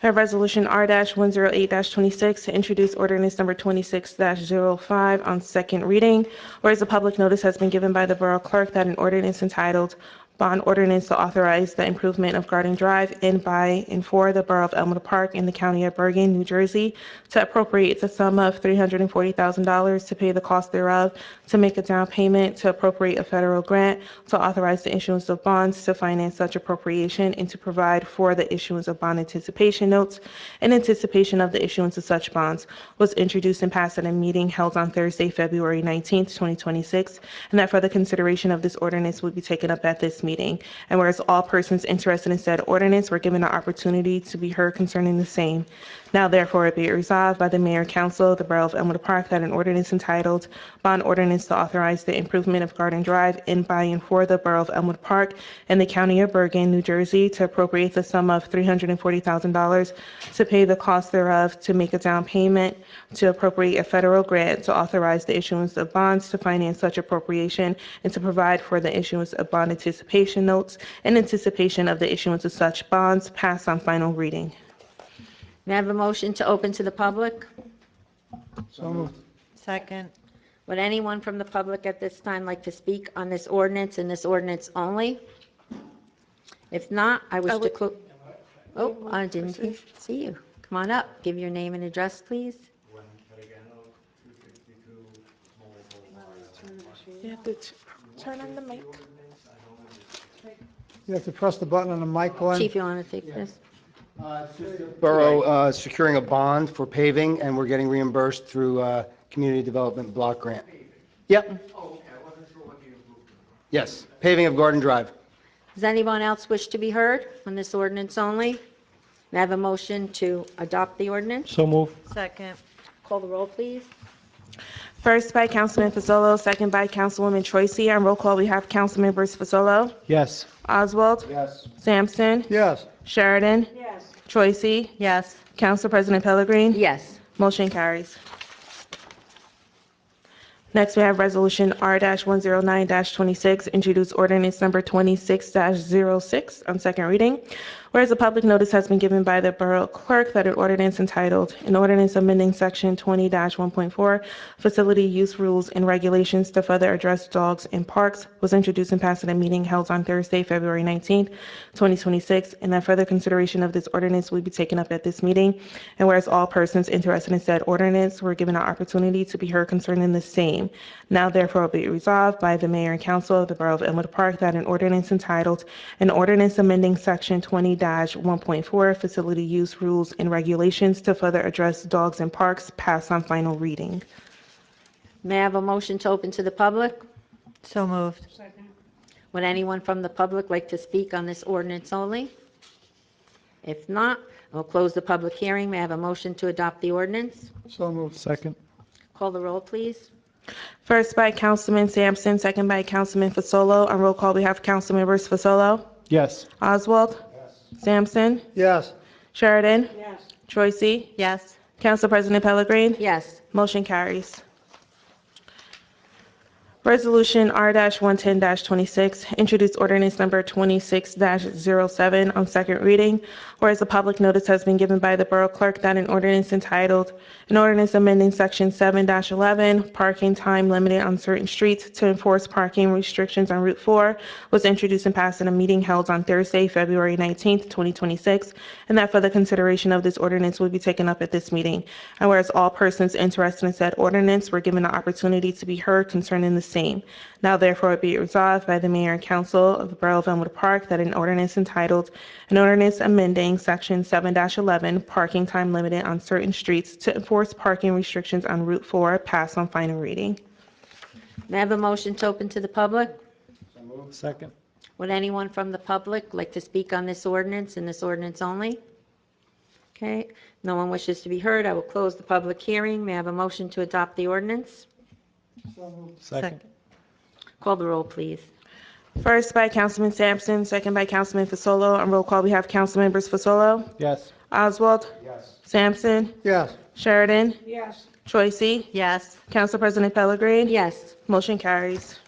We have Resolution R-108-26 to introduce ordinance number 26-05 on second reading. Whereas a public notice has been given by the Borough Clerk that an ordinance entitled Bond Ordinance to Authorize the Improvement of Garden Drive in, by, and for the Borough of Elmwood Park in the County of Bergen, New Jersey, to appropriate the sum of $340,000 to pay the cost thereof, to make a down payment, to appropriate a federal grant, to authorize the issuance of bonds to finance such appropriation, and to provide for the issuance of bond anticipation notes in anticipation of the issuance of such bonds, was introduced and passed at a meeting held on Thursday, February 19th, 2026, and that further consideration of this ordinance will be taken up at this meeting. And whereas all persons interested in said ordinance were given the opportunity to be heard concerning the same. Now therefore be it resolved by the Mayor and Council of the Borough of Elmwood Park that an ordinance entitled Bond Ordinance to Authorize the Improvement of Garden Drive in, by, and for the Borough of Elmwood Park in the County of Bergen, New Jersey, to appropriate the sum of $340,000 to pay the cost thereof, to make a down payment, to appropriate a federal grant, to authorize the issuance of bonds to finance such appropriation, and to provide for the issuance of bond anticipation notes in anticipation of the issuance of such bonds, passed on final reading. May I have a motion to open to the public? So moved. Second. Would anyone from the public at this time like to speak on this ordinance and this ordinance only? If not, I wish to close. Oh, I didn't see you. Come on up. Give your name and address, please. You have to turn on the mic. You have to press the button on the mic, Glenn. Chief, you want to take this? Borough securing a bond for paving, and we're getting reimbursed through Community Development Block Grant. Yep. Yes, paving of Garden Drive. Does anyone else wish to be heard on this ordinance only? May I have a motion to adopt the ordinance? So move. Second. Call the roll, please. First by Councilman Fasolo, second by Councilwoman Choisy. On roll call, we have Councilmembers Fasolo, Yes. Oswald, Yes. Sampson, Yes. Sheridan, Yes. Choisy, Yes. Council President Pellegrin. Yes. Motion carries. Next, we have Resolution R-109-26, introduce ordinance number 26-06 on second reading. Whereas a public notice has been given by the Borough Clerk that an ordinance entitled, an ordinance amending Section 20-1.4, Facility Use Rules and Regulations to further address dogs in parks, was introduced and passed at a meeting held on Thursday, February 19th, 2026, and that further consideration of this ordinance will be taken up at this meeting. And whereas all persons interested in said ordinance were given an opportunity to be heard concerning the same. Now therefore be it resolved by the Mayor and Council of the Borough of Elmwood Park that an ordinance entitled, an ordinance amending Section 20-1.4, Facility Use Rules and Regulations to further address dogs in parks, pass on final reading. May I have a motion to open to the public? So moved. Second. Would anyone from the public like to speak on this ordinance only? If not, I'll close the public hearing. May I have a motion to adopt the ordinance? So moved. Second. Call the roll, please. First by Councilman Sampson, second by Councilman Fasolo. On roll call, we have council members Fasolo, Yes. Oswald, Sampson, Yes. Sheridan, Yes. Troisi, Yes. Council President Pellegrin. Yes. Motion carries. Resolution R-110-26, introduced ordinance number 26-07 on second reading. Whereas a public notice has been given by the Borough Clerk that an ordinance entitled, an ordinance amending Section 7-11, parking time limited on certain streets to enforce parking restrictions on Route 4, was introduced and passed in a meeting held on Thursday, February 19th, 2026, and that for the consideration of this ordinance will be taken up at this meeting. And whereas all persons interested in said ordinance were given the opportunity to be heard concerning the same. Now therefore be it resolved by the Mayor and Council of the Borough of Elmwood Park that an ordinance entitled, an ordinance amending Section 7-11, parking time limited on certain streets to enforce parking restrictions on Route 4, pass on final reading. May I have a motion to open to the public? Second. Would anyone from the public like to speak on this ordinance and this ordinance only? Okay, no one wishes to be heard. I will close the public hearing. May I have a motion to adopt the ordinance? Second. Call the roll, please. First by Councilman Sampson, second by Councilman Fasolo. On roll call, we have council members Fasolo, Yes. Oswald, Sampson, Yes. Sheridan, Yes. Troisi, Yes. Council President Pellegrin. Yes. Motion carries.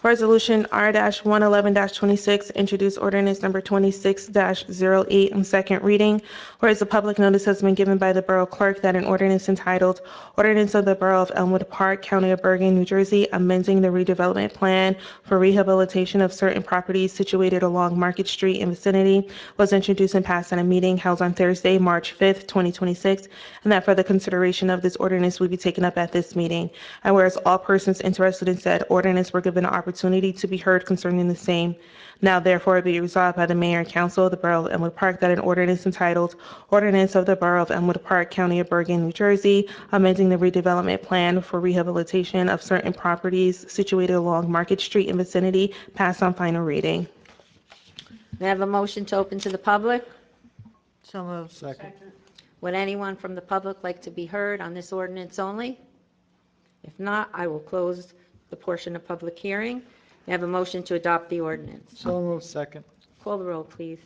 Resolution R-111-26, introduced ordinance number 26-08 on second reading. Whereas a public notice has been given by the Borough Clerk that an ordinance entitled, Ordinance of the Borough of Elmwood Park, County of Bergen, New Jersey, amending the redevelopment plan for rehabilitation of certain properties situated along Market Street and vicinity, was introduced and passed in a meeting held on Thursday, March 5th, 2026, and that for the consideration of this ordinance will be taken up at this meeting. And whereas all persons interested in said ordinance were given an opportunity to be heard concerning the same. Now therefore be resolved by the Mayor and Council of the Borough of Elmwood Park that an ordinance entitled, Ordinance of the Borough of Elmwood Park, County of Bergen, New Jersey, amending the redevelopment plan for rehabilitation of certain properties situated along Market Street and vicinity, pass on final reading. May I have a motion to open to the public? So moved. Second. Would anyone from the public like to be heard on this ordinance only? If not, I will close the portion of public hearing. May I have a motion to adopt the ordinance? So moved. Second. Call the roll, please.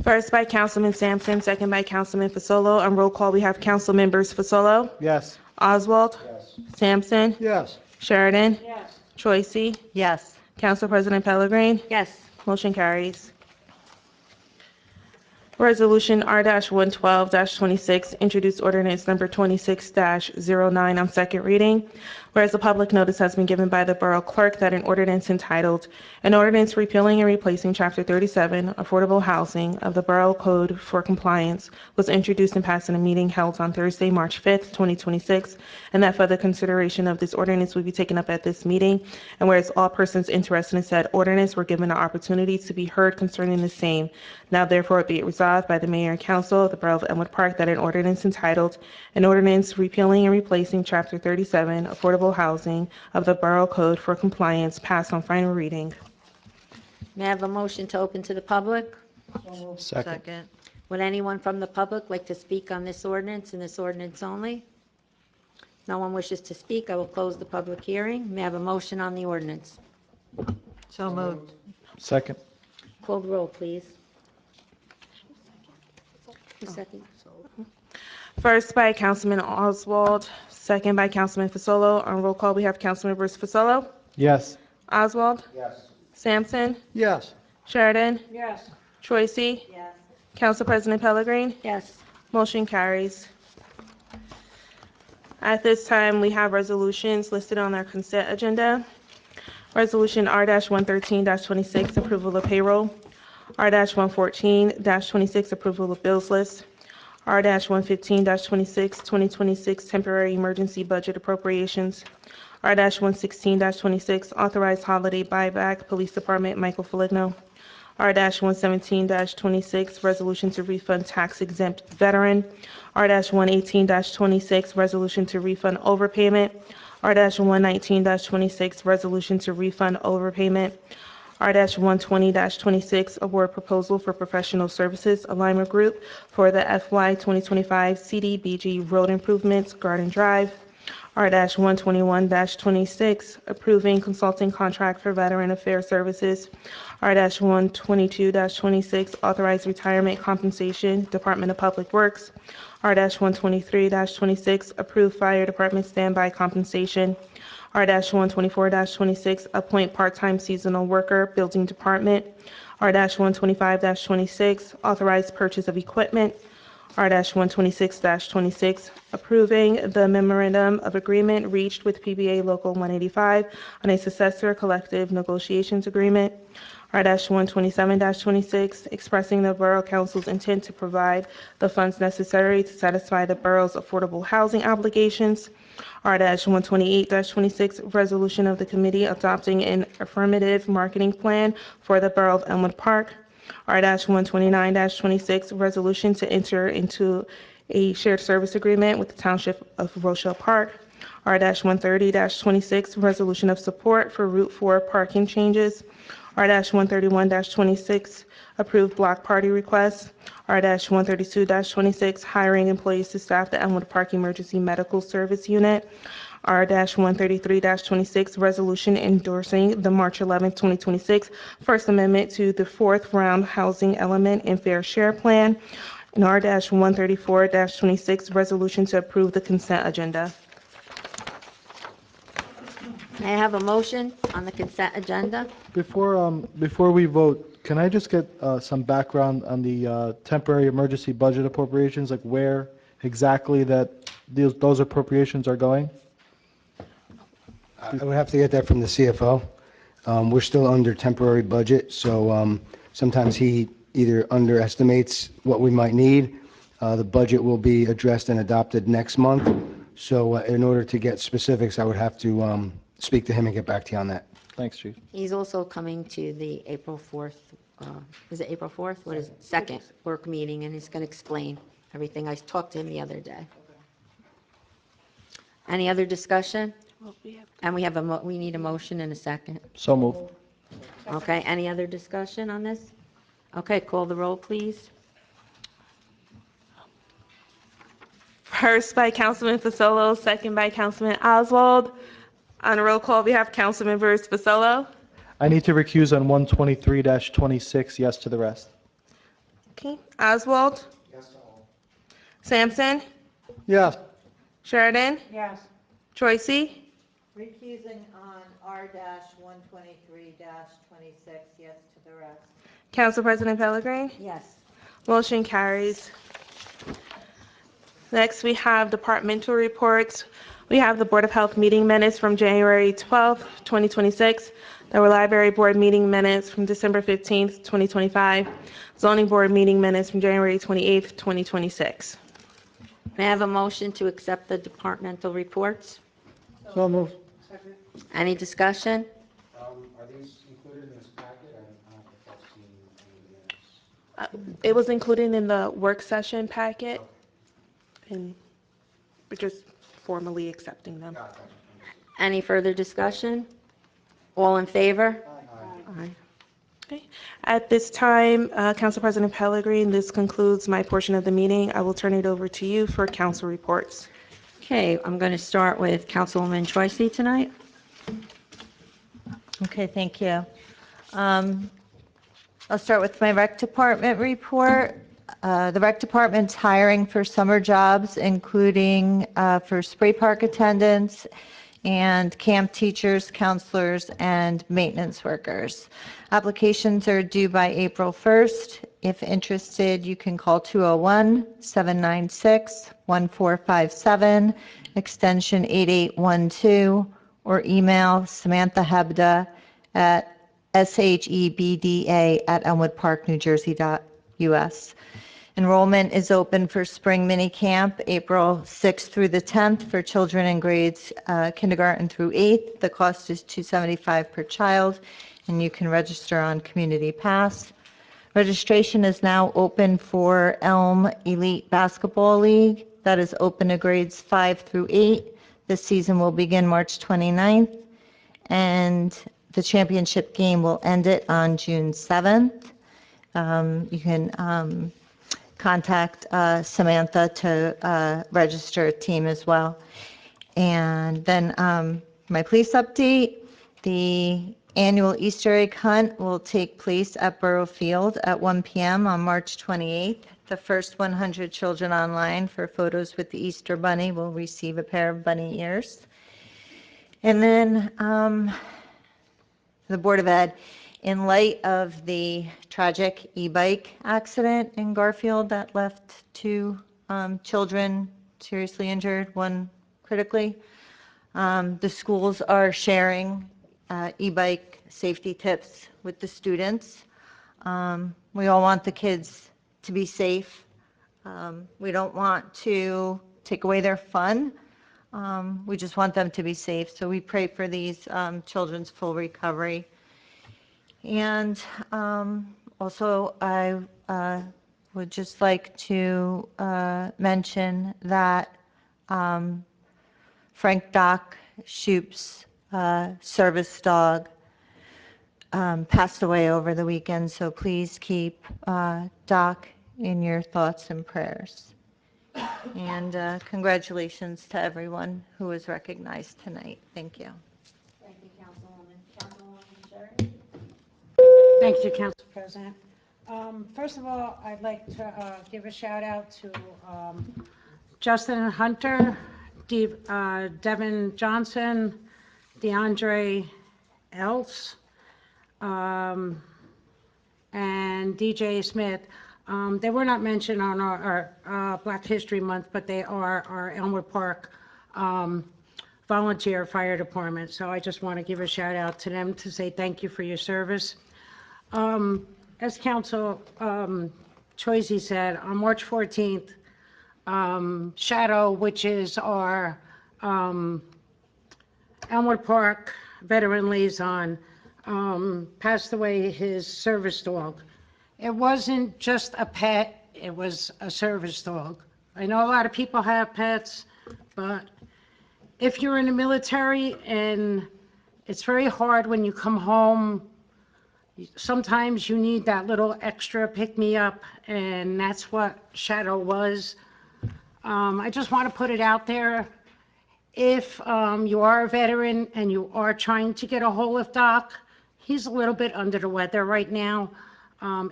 First by Councilman Sampson, second by Councilman Fasolo. On roll call, we have council members Fasolo, Yes. Oswald, Sampson, Yes. Sheridan, Yes. Troisi, Yes. Council President Pellegrin. Yes. Motion carries. Resolution R-112-26, introduced ordinance number 26-09 on second reading. Whereas a public notice has been given by the Borough Clerk that an ordinance entitled, an ordinance repealing and replacing Chapter 37, Affordable Housing of the Borough Code for Compliance, was introduced and passed in a meeting held on Thursday, March 5th, 2026, and that for the consideration of this ordinance will be taken up at this meeting. And whereas all persons interested in said ordinance were given an opportunity to be heard concerning the same. Now therefore be it resolved by the Mayor and Council of the Borough of Elmwood Park that an ordinance entitled, an ordinance repealing and replacing Chapter 37, Affordable Housing of the Borough Code for Compliance, passed on final reading. May I have a motion to open to the public? Second. Would anyone from the public like to speak on this ordinance and this ordinance only? No one wishes to speak. I will close the public hearing. May I have a motion on the ordinance? So moved. Second. Call the roll, please. Who's second? First by Councilman Oswald, second by Councilman Fasolo. On roll call, we have Councilmembers Fasolo, Yes. Oswald, Sampson, Yes. Sheridan, Yes. Troisi, Council President Pellegrin. Yes. Motion carries. At this time, we have resolutions listed on our consent agenda. Resolution R-113-26, approval of payroll. R-114-26, approval of bills list. R-115-26, 2026 temporary emergency budget appropriations. R-116-26, authorized holiday buyback, Police Department, Michael Foligno. R-117-26, resolution to refund tax exempt veteran. R-118-26, resolution to refund overpayment. R-119-26, resolution to refund overpayment. R-120-26, award proposal for professional services alignment group for the FY 2025 CDBG road improvements, Garden Drive. R-121-26, approving consulting contract for Veteran Affairs Services. R-122-26, authorized retirement compensation, Department of Public Works. R-123-26, approved fire department standby compensation. R-124-26, appoint part-time seasonal worker, Building Department. R-125-26, authorized purchase of equipment. R-126-26, approving the memorandum of agreement reached with PBA Local 185 on a successor collective negotiations agreement. R-127-26, expressing the Borough Council's intent to provide the funds necessary to satisfy the borough's affordable housing obligations. R-128-26, resolution of the committee adopting an affirmative marketing plan for the Borough of Elmwood Park. R-129-26, resolution to enter into a shared service agreement with the Township of Rochelle Park. R-130-26, resolution of support for Route 4 parking changes. R-131-26, approved block party requests. R-132-26, hiring employees to staff the Elmwood Park Emergency Medical Service Unit. R-133-26, resolution endorsing the March 11, 2026 First Amendment to the Fourth Round Housing Element and Fair Share Plan. And R-134-26, resolution to approve the consent agenda. May I have a motion on the consent agenda? Before we vote, can I just get some background on the temporary emergency budget appropriations, like where exactly that those appropriations are going? I would have to get that from the CFO. We're still under temporary budget, so sometimes he either underestimates what we might need. The budget will be addressed and adopted next month. So in order to get specifics, I would have to speak to him and get back to you on that. Thanks, Chief. He's also coming to the April 4th, is it April 4th? What is it? Second work meeting, and he's going to explain everything. I talked to him the other day. Any other discussion? And we need a motion in a second. So move. Okay, any other discussion on this? Okay, call the roll, please. First by Councilman Fasolo, second by Councilman Oswald. On a roll call, we have Councilmembers Fasolo. I need to recuse on 123-26, yes to the rest. Okay. Oswald. Yes to all. Sampson. Yes. Sheridan. Yes. Troisi. Recusing on R-123-26, yes to the rest. Council President Pellegrin. Yes. Motion carries. Next, we have departmental reports. We have the Board of Health meeting minutes from January 12th, 2026. There were Library Board meeting minutes from December 15th, 2025. Zoning Board meeting minutes from January 28th, 2026. May I have a motion to accept the departmental reports? So moved. Any discussion? Are these included in this packet? I don't know if that's seen in the minutes. It was included in the work session packet, and we're just formally accepting them. Any further discussion? All in favor? Aye. Okay. At this time, Council President Pellegrin, this concludes my portion of the meeting. I will turn it over to you for council reports. Okay, I'm going to start with Councilwoman Troisi tonight. Okay, thank you. I'll start with my rec department report. The rec department's hiring for summer jobs, including for spray park attendants and camp teachers, counselors, and maintenance workers. Applications are due by April 1st. If interested, you can call 201-796-1457, extension 8812, or email Samantha Hebda at shebda@elmwoodparknewjersey.us. Enrollment is open for spring mini camp, April 6th through the 10th for children in grades kindergarten through 8th. The cost is $275 per child, and you can register on Community Pass. Registration is now open for Elm Elite Basketball League. That is open to grades 5 through 8. This season will begin March 29th. And the championship game, we'll end it on June 7th. You can contact Samantha to register a team as well. And then my police update, the annual Easter egg hunt will take place at Borough Field at 1 p.m. on March 28th. The first 100 children online for photos with the Easter Bunny will receive a pair of bunny ears. And then the Board of Ed, in light of the tragic e-bike accident in Garfield that left two children seriously injured, one critically, the schools are sharing e-bike safety tips with the students. We all want the kids to be safe. We don't want to take away their fun. We just want them to be safe. So we pray for these children's full recovery. And also, I would just like to mention that Frank Doc Shoup's service dog passed away over the weekend, so please keep Doc in your thoughts and prayers. And congratulations to everyone who was recognized tonight. Thank you. Thank you, Councilwoman. Councilwoman Sherry? Thank you, Council President. First of all, I'd like to give a shout out to Justin Hunter, Devin Johnson, DeAndre Else, and DJ Smith. They were not mentioned on our Black History Month, but they are our Elmwood Park volunteer fire department. So I just want to give a shout out to them to say thank you for your service. As Council Choisy said, on March 14th, Shadow, which is our Elmwood Park veteran liaison, passed away his service dog. It wasn't just a pet, it was a service dog. I know a lot of people have pets, but if you're in the military and it's very hard when you come home, sometimes you need that little extra pick-me-up, and that's what Shadow was. I just want to put it out there. If you are a veteran and you are trying to get a hold of Doc, he's a little bit under the weather right now.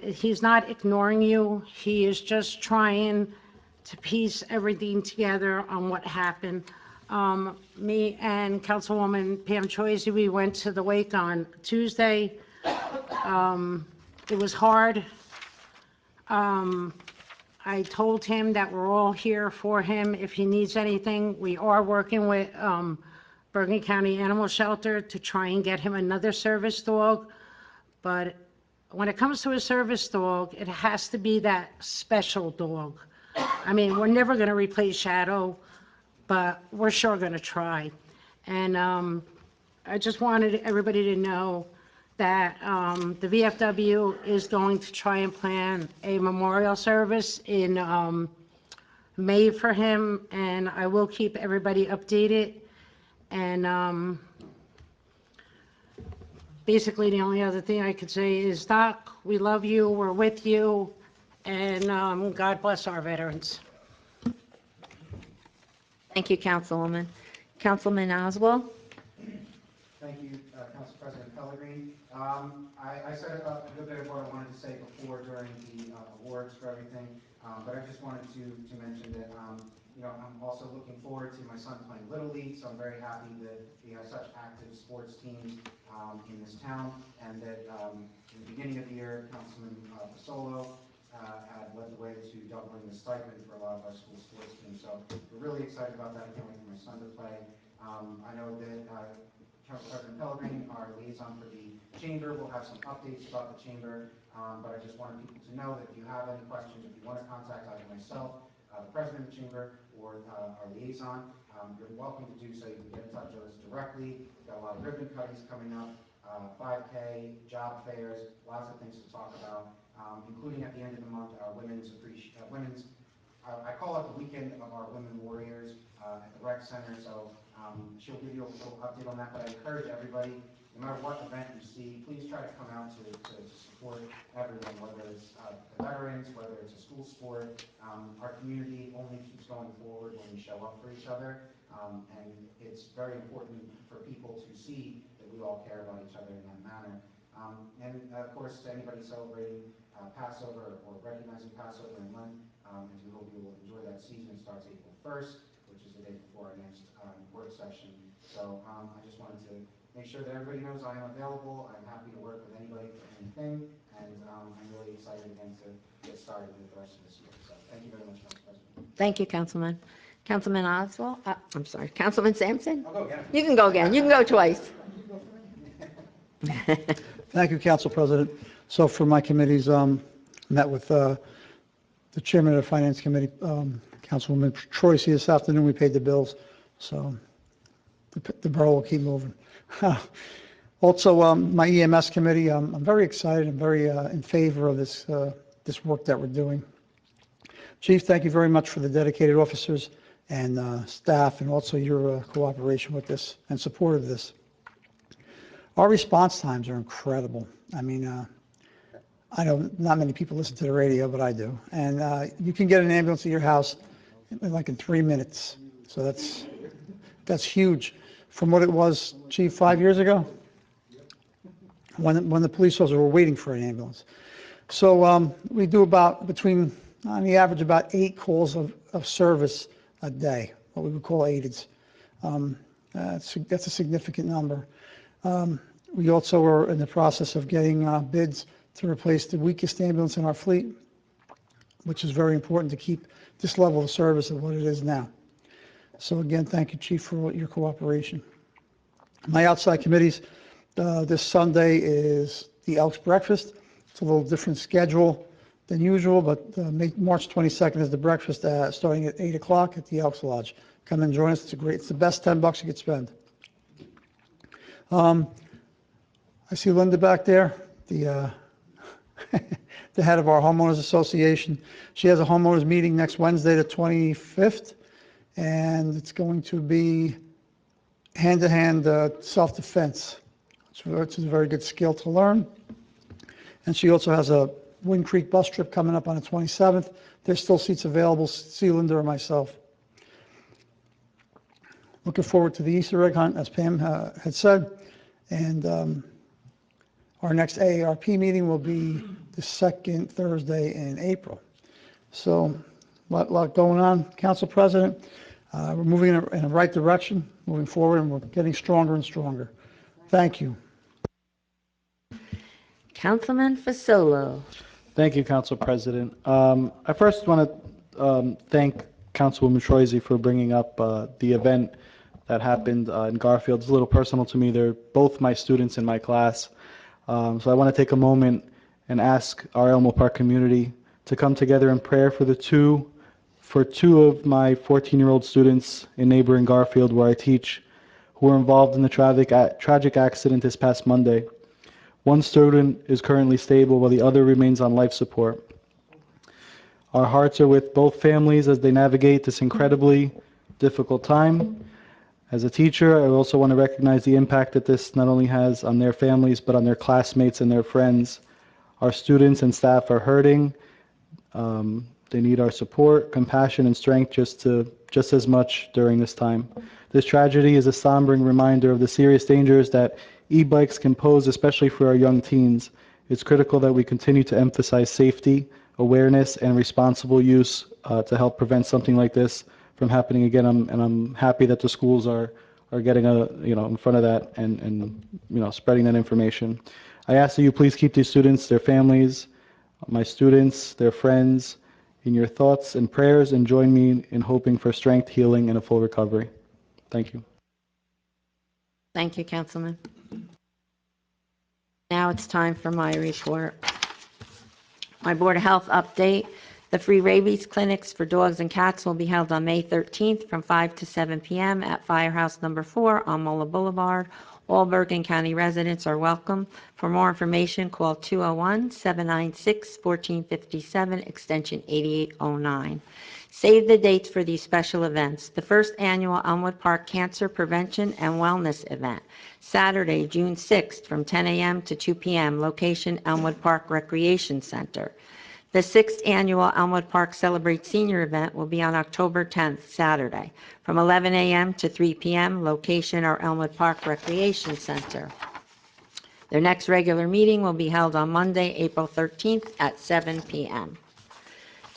He's not ignoring you. He is just trying to piece everything together on what happened. Me and Councilwoman Pam Choisy, we went to the wake on Tuesday. It was hard. I told him that we're all here for him if he needs anything. We are working with Bergen County Animal Shelter to try and get him another service dog. But when it comes to a service dog, it has to be that special dog. I mean, we're never going to replace Shadow, but we're sure going to try. And I just wanted everybody to know that the VFW is going to try and plan a memorial service in May for him, and I will keep everybody updated. And basically, the only other thing I could say is, Doc, we love you, we're with you, and God bless our veterans. Thank you, Councilwoman. Councilman Oswald? Thank you, Council President Pellegrini. I said a good bit of what I wanted to say before during the awards for everything, but I just wanted to mention that I'm also looking forward to my son playing Little League, so I'm very happy that we have such active sports teams in this town, and that in the beginning of the year, Councilman Fasolo had led the way to doubling the stipend for a lot of our school sports teams. So we're really excited about that. I can't wait for my son to play. I know that Council President Pellegrini, our liaison for the chamber, will have some updates about the chamber, but I just wanted people to know that if you have any questions, if you want to contact either myself, the president of the chamber, or our liaison, you're welcome to do so. You can get in touch with us directly. We've got a lot of ribbon cuttings coming up, 5K, job fairs, lots of things to talk about, including at the end of the month, our I call it the weekend of our women warriors at the rec center. So She'll give you a little update on that, but I encourage everybody, no matter what event you see, please try to come out to support everyone, whether it's the veterans, whether it's a school sport. Our community only keeps going forward when we show up for each other, and it's very important for people to see that we all care about each other in that manner. And of course, to anybody celebrating Passover or recognizing Passover in Lent, as we hope you will enjoy that season. It starts April 1st, which is the day before our next work session. So I just wanted to make sure that everybody knows I am available. I'm happy to work with anybody for anything, and I'm really excited again to get started with the rest of this year. So thank you very much, Council President. Thank you, Councilman. Councilman Oswald, I'm sorry, Councilman Sampson? I'll go again. You can go again. You can go twice. Thank you, Council President. So for my committees, met with the chairman of the Finance Committee, Councilwoman Troisi, this afternoon. We paid the bills, so the borough will keep moving. Also, my EMS committee, I'm very excited and very in favor of this work that we're doing. Chief, thank you very much for the dedicated officers and staff, and also your cooperation with this and support of this. Our response times are incredible. I mean, I know not many people listen to the radio, but I do. And you can get an ambulance at your house in 3 minutes. So that's huge. From what it was, Chief, 5 years ago, when the police officers were waiting for an ambulance. So we do about on the average, about 8 calls of service a day, what we would call aideds. That's a significant number. We also are in the process of getting bids to replace the weakest ambulance in our fleet, which is very important to keep this level of service at what it is now. So again, thank you, Chief, for your cooperation. My outside committees, this Sunday is the Elks Breakfast. It's a little different schedule than usual, but March 22nd is the breakfast starting at 8 o'clock at the Elks Lodge. Come and join us. It's the best $10 you could spend. I see Linda back there, the head of our homeowners association. She has a homeowners meeting next Wednesday, the 25th, and it's going to be hand-to-hand self-defense, which is a very good skill to learn. And she also has a Wind Creek bus trip coming up on the 27th. There's still seats available. See Linda or myself. Looking forward to the Easter egg hunt, as Pam had said. And our next AARP meeting will be the second Thursday in April. So a lot going on, Council President. We're moving in the right direction, moving forward, and we're getting stronger and stronger. Thank you. Councilman Fasolo. Thank you, Council President. I first want to thank Councilwoman Troisi for bringing up the event that happened in Garfield. It's a little personal to me. They're both my students in my class. So I want to take a moment and ask our Elmo Park community to come together in prayer for two of my 14-year-old students in neighboring Garfield, where I teach, who were involved in the tragic accident this past Monday. One student is currently stable while the other remains on life support. Our hearts are with both families as they navigate this incredibly difficult time. As a teacher, I also want to recognize the impact that this not only has on their families, but on their classmates and their friends. Our students and staff are hurting. They need our support, compassion, and strength just as much during this time. This tragedy is a sombering reminder of the serious dangers that e-bikes can pose, especially for our young teens. It's critical that we continue to emphasize safety, awareness, and responsible use to help prevent something like this from happening again. And I'm happy that the schools are getting in front of that and spreading that information. I ask that you please keep these students, their families, my students, their friends, in your thoughts and prayers, and join me in hoping for strength, healing, and a full recovery. Thank you. Thank you, Councilman. Now it's time for my report. My Board of Health update. The free rabies clinics for dogs and cats will be held on May 13th from 5 to 7 p.m. at Firehouse Number 4 on Mola Boulevard. All Bergen County residents are welcome. For more information, call 201-796-1457, extension 8809. Save the dates for these special events. The first annual Elmwood Park Cancer Prevention and Wellness Event, Saturday, June 6th, from 10 a.m. to 2 p.m., location Elmwood Park Recreation Center. The 6th annual Elmwood Park Celebrate Senior event will be on October 10th, Saturday, from 11 a.m. to 3 p.m., location our Elmwood Park Recreation Center. Their next regular meeting will be held on Monday, April 13th at 7 p.m.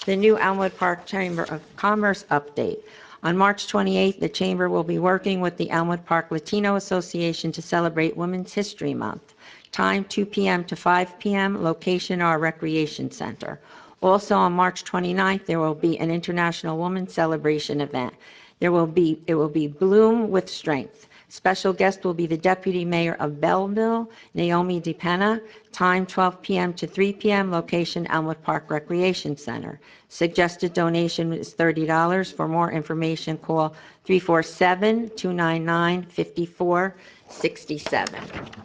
The new Elmwood Park Chamber of Commerce update. On March 28th, the Chamber will be working with the Elmwood Park Latino Association to celebrate Women's History Month. Time 2 p.m. to 5 p.m., location our Recreation Center. Also on March 29th, there will be an International Women's Celebration event. It will be Bloom with Strength. Special guest will be the Deputy Mayor of Belleville, Naomi DePena. Time 12 p.m. to 3 p.m., location Elmwood Park Recreation Center. Suggested donation is $30. For more information, call 347-299-5467.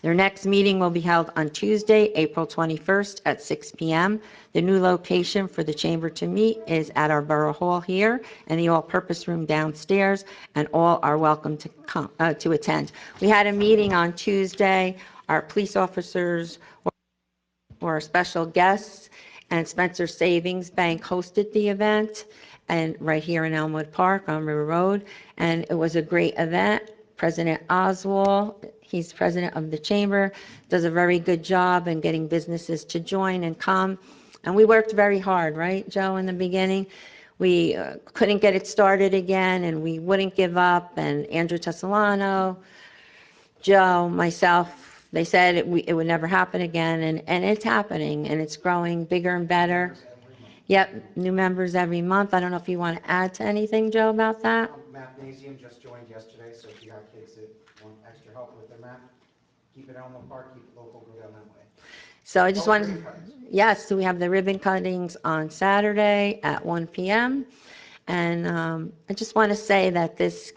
Their next meeting will be held on Tuesday, April 21st at 6 p.m. The new location for the chamber to meet is at our Borough Hall here and the all-purpose room downstairs, and all are welcome to come to attend. We had a meeting on Tuesday. Our police officers were special guests, and Spencer Savings Bank hosted the event, and right here in Elmwood Park on River Road, and it was a great event. President Oswald, he's president of the chamber, does a very good job in getting businesses to join and come. And we worked very hard, right, Joe, in the beginning? We couldn't get it started again, and we wouldn't give up. And Andrew Tessalano, Joe, myself, they said it would never happen again, and it's happening, and it's growing bigger and better. Yep, new members every month. I don't know if you want to add to anything, Joe, about that? Mathnasium just joined yesterday, so if you got kids that want extra help with their math, keep it Elmwood Park, keep it local, go down that way. So I just Oh, want, ribbon cuttings. yes, so we have the ribbon cuttings on Saturday at 1 p.m. And I just want to say that this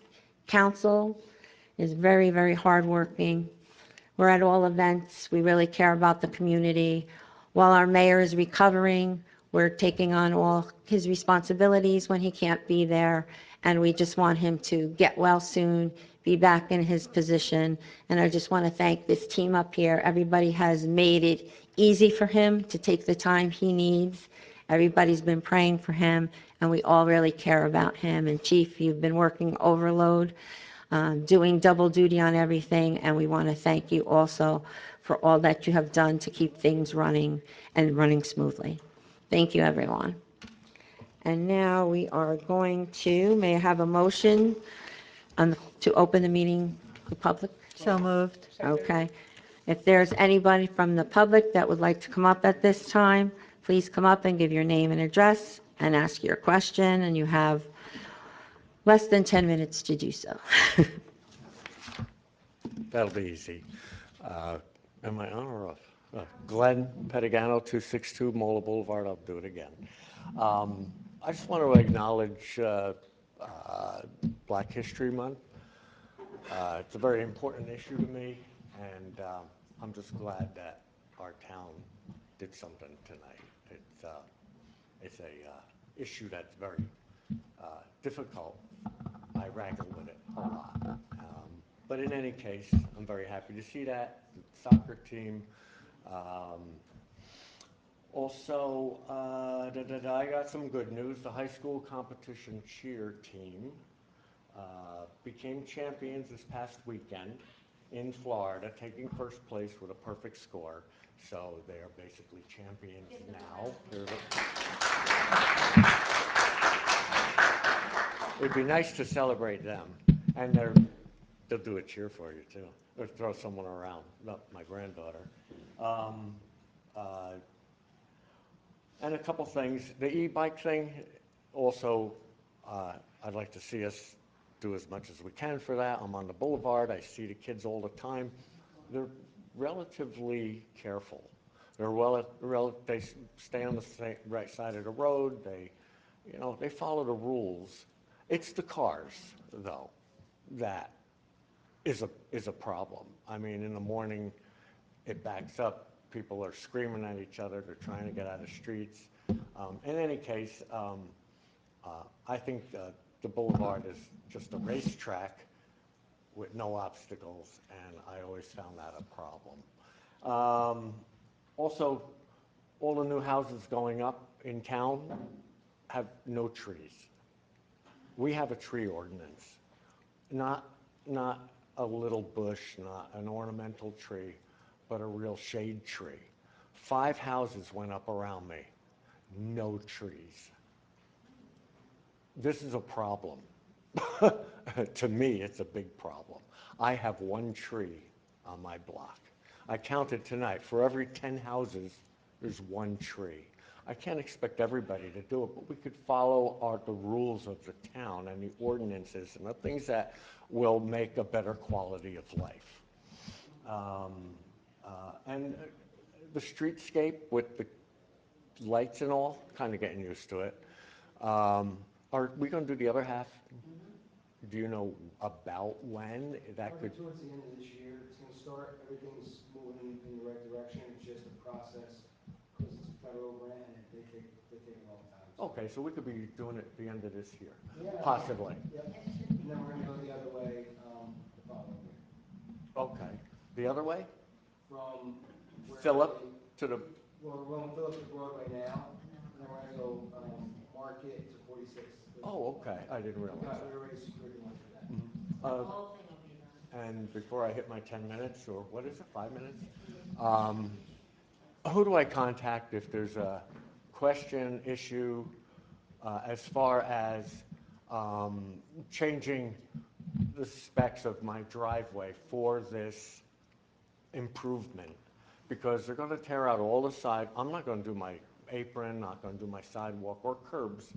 council is very, very hardworking. We're at all events. We really care about the community. While our mayor is recovering, we're taking on all his responsibilities when he can't be there. And we just want him to get well soon, be back in his position. And I just want to thank this team up here. Everybody has made it easy for him to take the time he needs. Everybody's been praying for him, and we all really care about him. And Chief, you've been working overload, doing double duty on everything, and we want to thank you also for all that you have done to keep things running and running smoothly. Thank you, everyone. And now we are going to, may I have a motion to open the meeting to public? So moved. Okay. If there's anybody from the public that would like to come up at this time, please come up and give your name and address and ask your question, and you have less than 10 minutes to do so. That'll be easy. Am I on or off? Glenn Petigano, 262 Mola Boulevard. I'll do it again. I just want to acknowledge Black History Month. It's a very important issue to me, and I'm just glad that our town did something tonight. It's a issue that's very difficult. I wrangle with it a lot. But in any case, I'm very happy to see that. The soccer team. Also, I got some good news. The high school competition cheer team became champions this past weekend in Florida, taking first place with a perfect score. So they are basically champions now. It'd be nice to celebrate them, and they'll do a cheer for you too, or throw someone around. Not my granddaughter. And a couple things. The e-bike thing, also, I'd like to see us do as much as we can for that. I'm on the boulevard. I see the kids all the time. They're relatively careful. They stay on the right side of the road. They follow the rules. It's the cars, though, that is a problem. I mean, in the morning, it backs up. People are screaming at each other. They're trying to get out of the streets. In any case, I think the boulevard is just a racetrack with no obstacles, and I always found that a problem. Also, all the new houses going up in town have no trees. We have a tree ordinance, not a little bush, not an ornamental tree, but a real shade tree. 5 houses went up around me, no trees. This is a problem. To me, it's a big problem. I have 1 tree on my block. I counted tonight, for every 10 houses, there's 1 tree. I can't expect everybody to do it, but we could follow the rules of the town and the ordinances and the things that will make a better quality of life. And the streetscape with the lights and all, kind of getting used to it. Are we going to do the other half? Do you know about when that could? Towards the end of this year, it's going to start. Everything's moving in the right direction. It's just a process because it's a federal grant and they take a long time. Okay, so we could be doing it at the end of this year, Yeah. possibly. Yep. And then we're going to go the other way the following year. Okay, the other way? From where Phillip to the, Well, we're going Phillip to Broadway now, and then we're going to go Market to 46. oh, okay, I didn't realize We that. already secured the one for that. And before I hit my 10 minutes, or what is it, 5 minutes? Who do I contact if there's a question, issue, as far as changing the specs of my driveway for this improvement? Because they're going to tear out all the side. I'm not going to do my apron, not going to do my sidewalk or curbs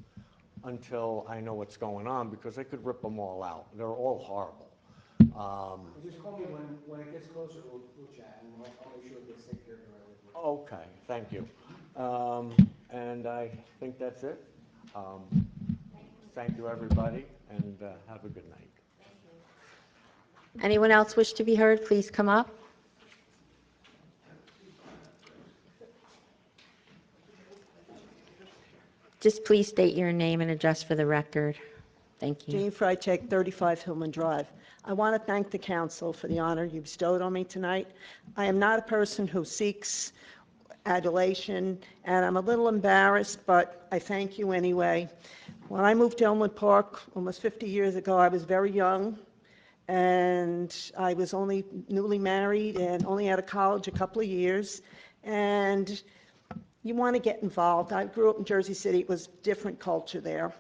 until I know what's going on, because they could rip them all out. They're all horrible. Just call me when it gets closer, we'll chat, and I'll make sure it gets taken care of. Okay, thank you. And I think that's it. Thank you, everybody, and have a good night. Anyone else wish to be heard, please come up. Just please state your name and address for the record. Thank you. Jane Freitag, 35 Hillman Drive. I want to thank the council for the honor you bestowed on me tonight. I am not a person who seeks adulation, and I'm a little embarrassed, but I thank you anyway. When I moved to Elmwood Park almost 50 years ago, I was very young, and I was only newly married and only out of college a couple of years, and you want to get involved. I grew up in Jersey City. It was different culture there.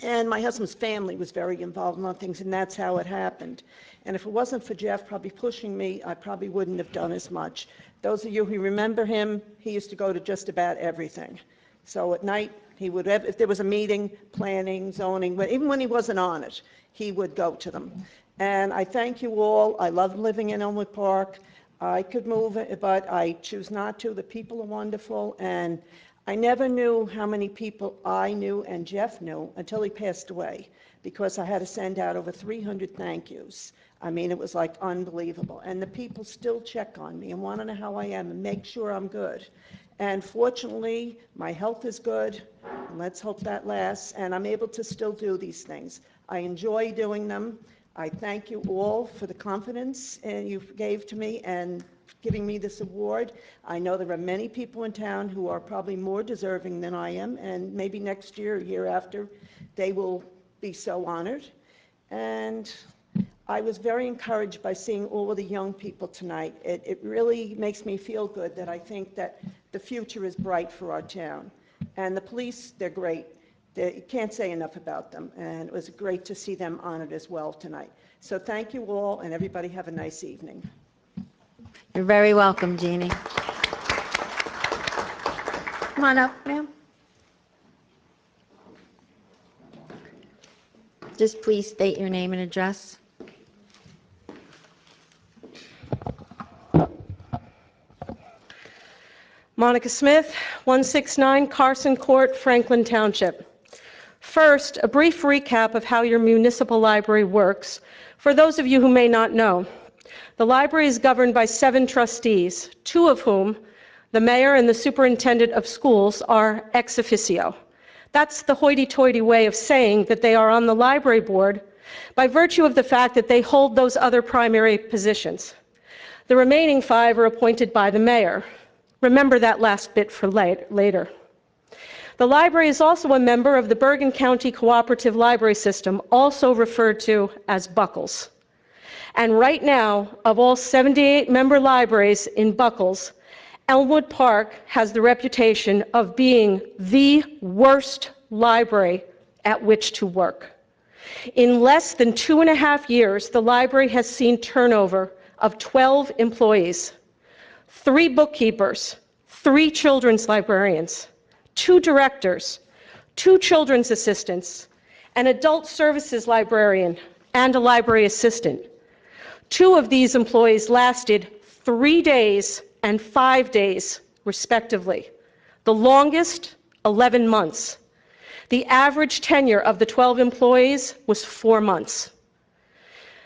And my husband's family was very involved in a lot of things, and that's how it happened. And if it wasn't for Jeff probably pushing me, I probably wouldn't have done as much. Those of you who remember him, he used to go to just about everything. So at night, he would, if there was a meeting, planning, zoning, but even when he wasn't on it, he would go to them. And I thank you all. I love living in Elmwood Park. I could move, but I choose not to. The people are wonderful, and I never knew how many people I knew and Jeff knew until he passed away, because I had to send out over 300 thank yous. I mean, it was like unbelievable. And the people still check on me and want to know how I am and make sure I'm good. And fortunately, my health is good, and let's hope that lasts, and I'm able to still do these things. I enjoy doing them. I thank you all for the confidence you gave to me and giving me this award. I know there are many people in town who are probably more deserving than I am, and maybe next year or year after, they will be so honored. And I was very encouraged by seeing all of the young people tonight. It really makes me feel good that I think that the future is bright for our town. And the police, they're great. You can't say enough about them, and it was great to see them honored as well tonight. So thank you all, and everybody have a nice evening. You're very welcome, Jeannie. Come on up, ma'am. Just please state your name and address. Monica Smith, 169 Carson Court, Franklin Township. First, a brief recap of how your municipal library works, for those of you who may not know. The library is governed by 7 trustees, 2 of whom, The mayor and the superintendent of schools are ex officio. That's the hoity-toity way of saying that they are on the library board by virtue of the fact that they hold those other primary positions. The remaining 5 are appointed by the mayor. Remember that last bit for later. The library is also a member of the Bergen County Cooperative Library System, also referred to as Buckles. And right now, of all 78 member libraries in Buckles, Elmwood Park has the reputation of being the worst library at which to work. In less than 2.5 years, the library has seen turnover of 12 employees, 3 bookkeepers, 3 children's librarians, 2 directors, 2 children's assistants, an adult services librarian, and a library assistant. 2 of these employees lasted 3 days and 5 days, respectively. The longest, 11 months. The average tenure of the 12 employees was 4 months.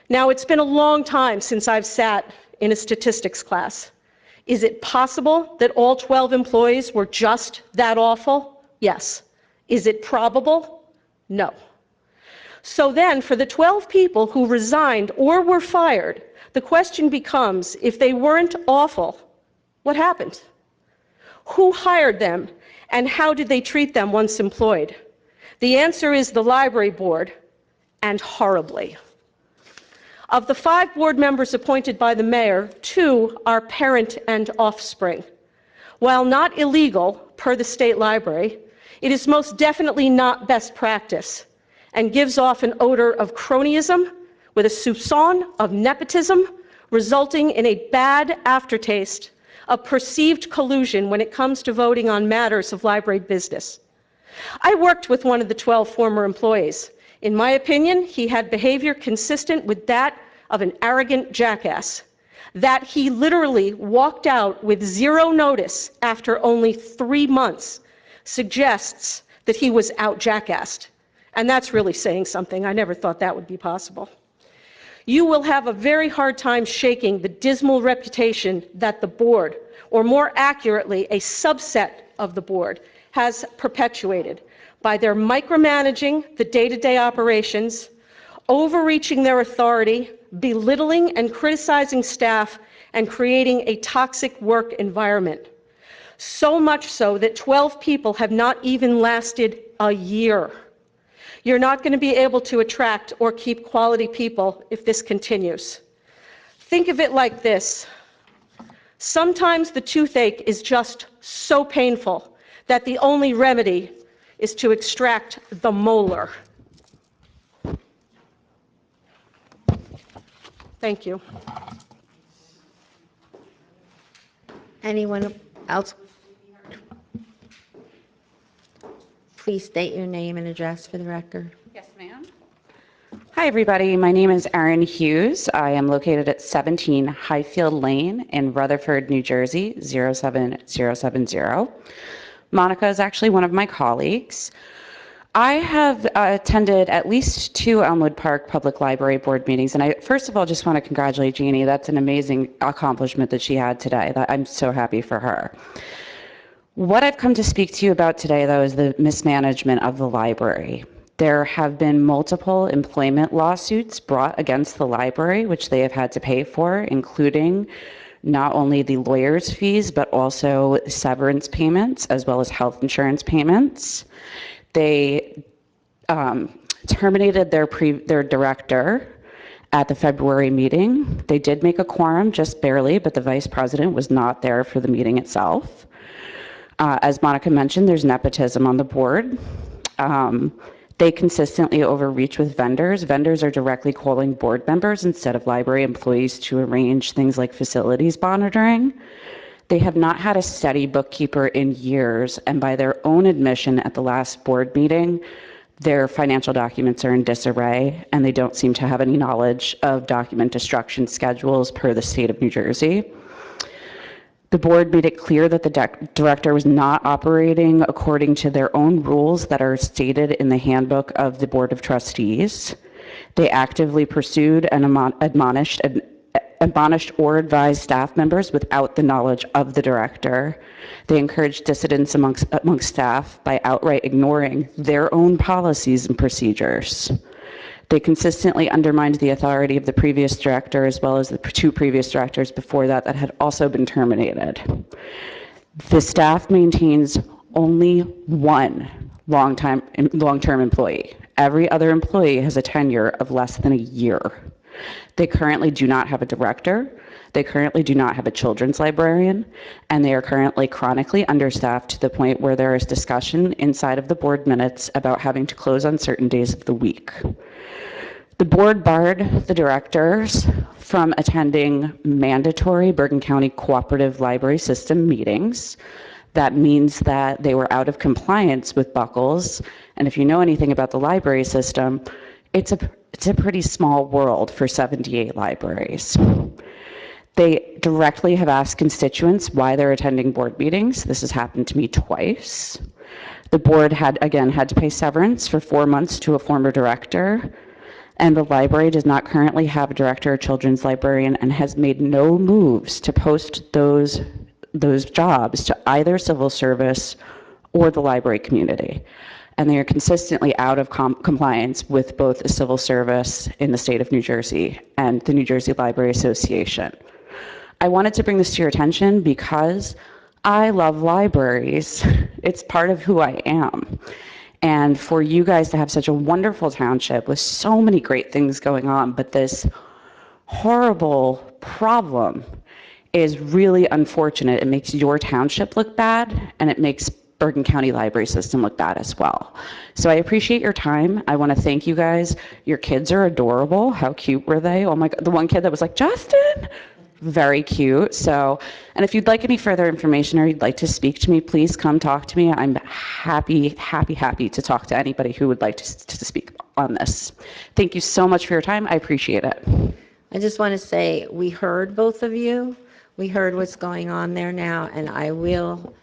Now, it's been a long time since I've sat in a statistics class. Is it possible that all 12 employees were just that awful? Yes. Is it probable? No. So then, for the 12 people who resigned or were fired, the question becomes, if they weren't awful, what happened? Who hired them, and how did they treat them once employed? The answer is the library board, and horribly. Of the 5 board members appointed by the mayor, 2 are parent and offspring. While not illegal, per the state library, it is most definitely not best practice and gives off an odor of cronyism with a soupçon of nepotism, resulting in a bad aftertaste of perceived collusion when it comes to voting on matters of library business. I worked with one of the 12 former employees. In my opinion, he had behavior consistent with that of an arrogant jackass. That he literally walked out with 0 notice after only 3 months suggests that he was out jackassed. And that's really saying something. I never thought that would be possible. You will have a very hard time shaking the dismal reputation that the board, or more accurately, a subset of the board, has perpetuated by their micromanaging the day-to-day operations, overreaching their authority, belittling and criticizing staff, and creating a toxic work environment. So much so that 12 people have not even lasted a year. You're not going to be able to attract or keep quality people if this continues. Think of it like this. Sometimes the toothache is just so painful that the only remedy is to extract the molar. Thank you. Anyone else? Please state your name and address for the record. Yes, ma'am. Hi, everybody. My name is Erin Hughes. I am located at 17 Highfield Lane in Rutherford, New Jersey, 07070. Monica is actually one of my colleagues. I have attended at least 2 Elmwood Park Public Library Board meetings, and I first of all just want to congratulate Jeannie. That's an amazing accomplishment that she had today. I'm so happy for her. What I've come to speak to you about today, though, is the mismanagement of the library. There have been multiple employment lawsuits brought against the library, which they have had to pay for, including not only the lawyers' fees, but also severance payments, as well as health insurance payments. They terminated their director at the February meeting. They did make a quorum, just barely, but the vice president was not there for the meeting itself. As Monica mentioned, there's nepotism on the board. They consistently overreach with vendors. Vendors are directly calling board members instead of library employees to arrange things like facilities monitoring. They have not had a steady bookkeeper in years, and by their own admission at the last board meeting, their financial documents are in disarray, and they don't seem to have any knowledge of document destruction schedules per the state of New Jersey. The board made it clear that the director was not operating according to their own rules that are stated in the handbook of the Board of Trustees. They actively pursued and admonished admonished or advised staff members without the knowledge of the director. They encouraged dissidence amongst staff by outright ignoring their own policies and procedures. They consistently undermined the authority of the previous director as well as the two previous directors before that had also been terminated. The staff maintains only one long-term employee. Every other employee has a tenure of less than a year. They currently do not have a director. They currently do not have a children's librarian, and they are currently chronically understaffed to the point where there is discussion inside of the board minutes about having to close on certain days of the week. The board barred the directors from attending mandatory Bergen County Cooperative Library System meetings. That means that they were out of compliance with Buckles. And if you know anything about the library system, it's a pretty small world for 78 libraries. They directly have asked constituents why they're attending board meetings. This has happened to me twice. The board had to pay severance for 4 months to a former director. And the library does not currently have a director or children's librarian and has made no moves to post those jobs to either civil service or the library community. And they are consistently out of compliance with both the civil service in the state of New Jersey and the New Jersey Library Association. I wanted to bring this to your attention because I love libraries. It's part of who I am. And for you guys to have such a wonderful township with so many great things going on, but this horrible problem is really unfortunate. It makes your township look bad, and it makes Bergen County Library System look bad as well. So I appreciate your time. I want to thank you guys. Your kids are adorable. How cute were they? Oh my God, the one kid that was like, Justin? Very cute. So, and if you'd like any further information or you'd like to speak to me, please come talk to me. I'm happy to talk to anybody who would like to speak on this. Thank you so much for your time. I appreciate it. I just want to say we heard both of you. We heard what's going on there now, and I will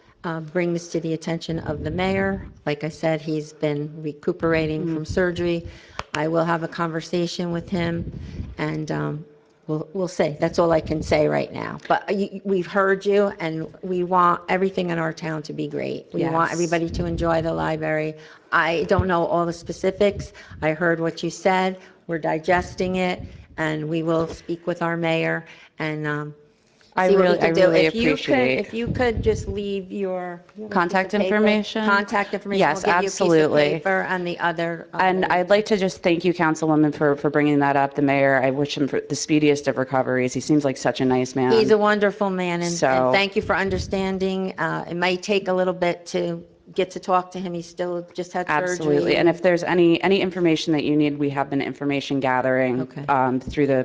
bring this to the attention of the mayor. Like I said, he's been recuperating from surgery. I will have a conversation with him, and we'll see. That's all I can say right now. But we've heard you, and we want everything in our town to be great. We want Yes. everybody to enjoy the library. I don't know all the specifics. I heard what you said. We're digesting it, and we will speak with our mayor and I see what we really can do. appreciate If you could just leave your contact piece of paper, information. Contact information. Yes, We'll give absolutely. you a piece of paper and the other. And I'd like to just thank you, Councilwoman, for bringing that up. The mayor, I wish him for the speediest of recoveries. He seems like such a nice man. He's a wonderful man, and So- thank you for understanding. It might take a little bit to get to talk to him. He still just had surgery. Absolutely. And if there's any information that you need, we have been information gathering through the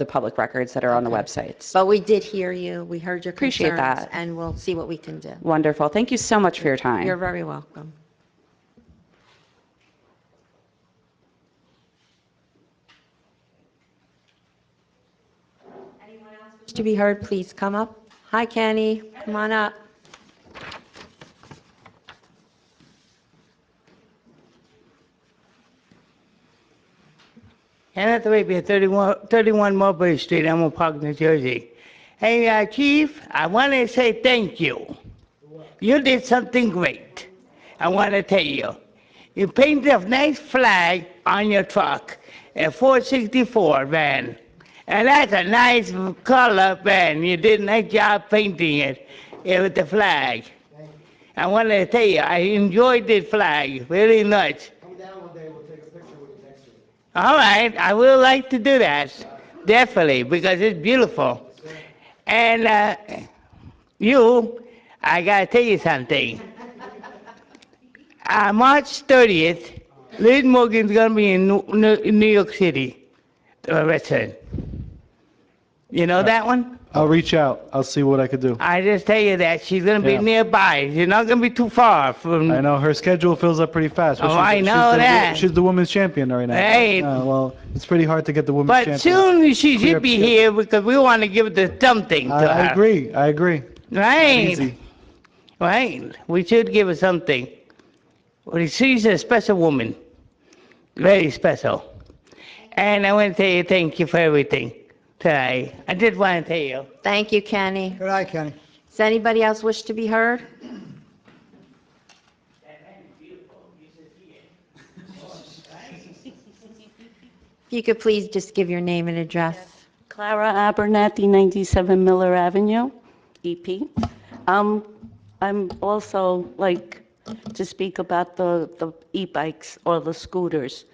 public records that are on the websites. But we did hear you. We heard your Appreciate concerns, that. and we'll see what we can do. Wonderful. Thank you so much for your time. You're very welcome. Anyone else wish to be heard, please come up. Hi, Kenny. Come on up. Kenneth Rapier, 31 Mulberry Street, Elmwood Park, New Jersey. Hey, Chief, I want to say thank you. You did something great. I want to tell you. You painted a nice flag on your truck, a 464 van. And that's a nice color van. You did a nice job painting it with the flag. I want to tell you, I enjoyed the flag very much. All right, I would like to do that, definitely, because it's beautiful. And I gotta tell you something. March 30th, Liz Morgan's gonna be in New York City, the restaurant. You know that one? I'll reach out. I'll see what I could do. I just tell you that she's gonna be Yeah. nearby. She's not gonna be too far from. I know her schedule fills up pretty fast. but Oh, I know that. She's the women's champion right now. Right. Well, it's pretty hard to get the women's But champion. soon she Clear should up be schedule. here because we want to give the something to her. I agree. I agree. Right. Easy. Right. We should give her something. Well, she's a special woman. Very special. And I want to tell you thank you for everything. today. I just want to tell you. Thank you, Kenny. Good night, Kenny. Does anybody else wish to be heard? If you could please just give your name and address. Clara Abernathy, 97 Miller Avenue, EP. I'm also like to speak about the e-bikes or the scooters.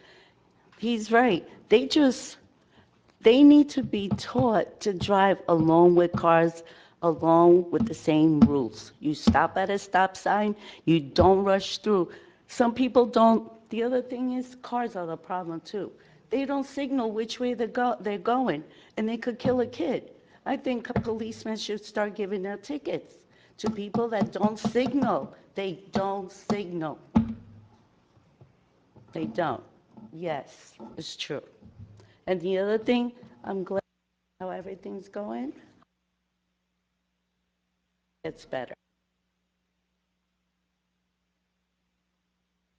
He's right. They need to be taught to drive along with cars, along with the same rules. You stop at a stop sign, you don't rush through. Some people don't. The other thing is cars are the problem too. They don't signal which way they're going, and they could kill a kid. I think a policeman should start giving their tickets to people that don't signal. They don't signal. They don't. Yes, it's true. And the other thing, I'm glad how everything's going. It's better.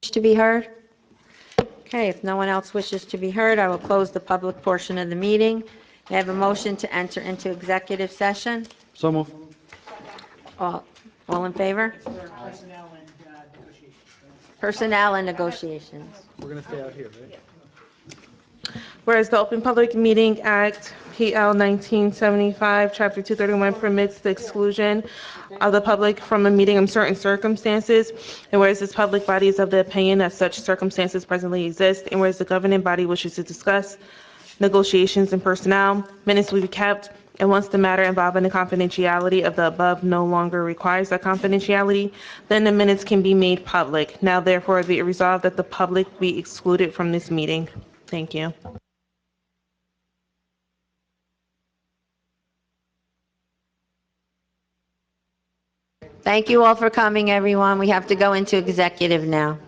Wish to be heard? Okay, if no one else wishes to be heard, I will close the public portion of the meeting. May I have a motion to enter into executive session? So move. All in favor? Personnel and negotiations. We're going to stay out here, right? Whereas the Open Public Meeting Act, PL 1975, Chapter 231 permits the exclusion of the public from a meeting in certain circumstances, and whereas this public body is of the opinion that such circumstances presently exist, and whereas the governing body wishes to discuss negotiations and personnel, minutes will be kept, and once the matter involving the confidentiality of the above no longer requires that confidentiality, then the minutes can be made public. Now therefore be it resolved that the public be excluded from this meeting. Thank you. Thank you all for coming, everyone. We have to go into executive now.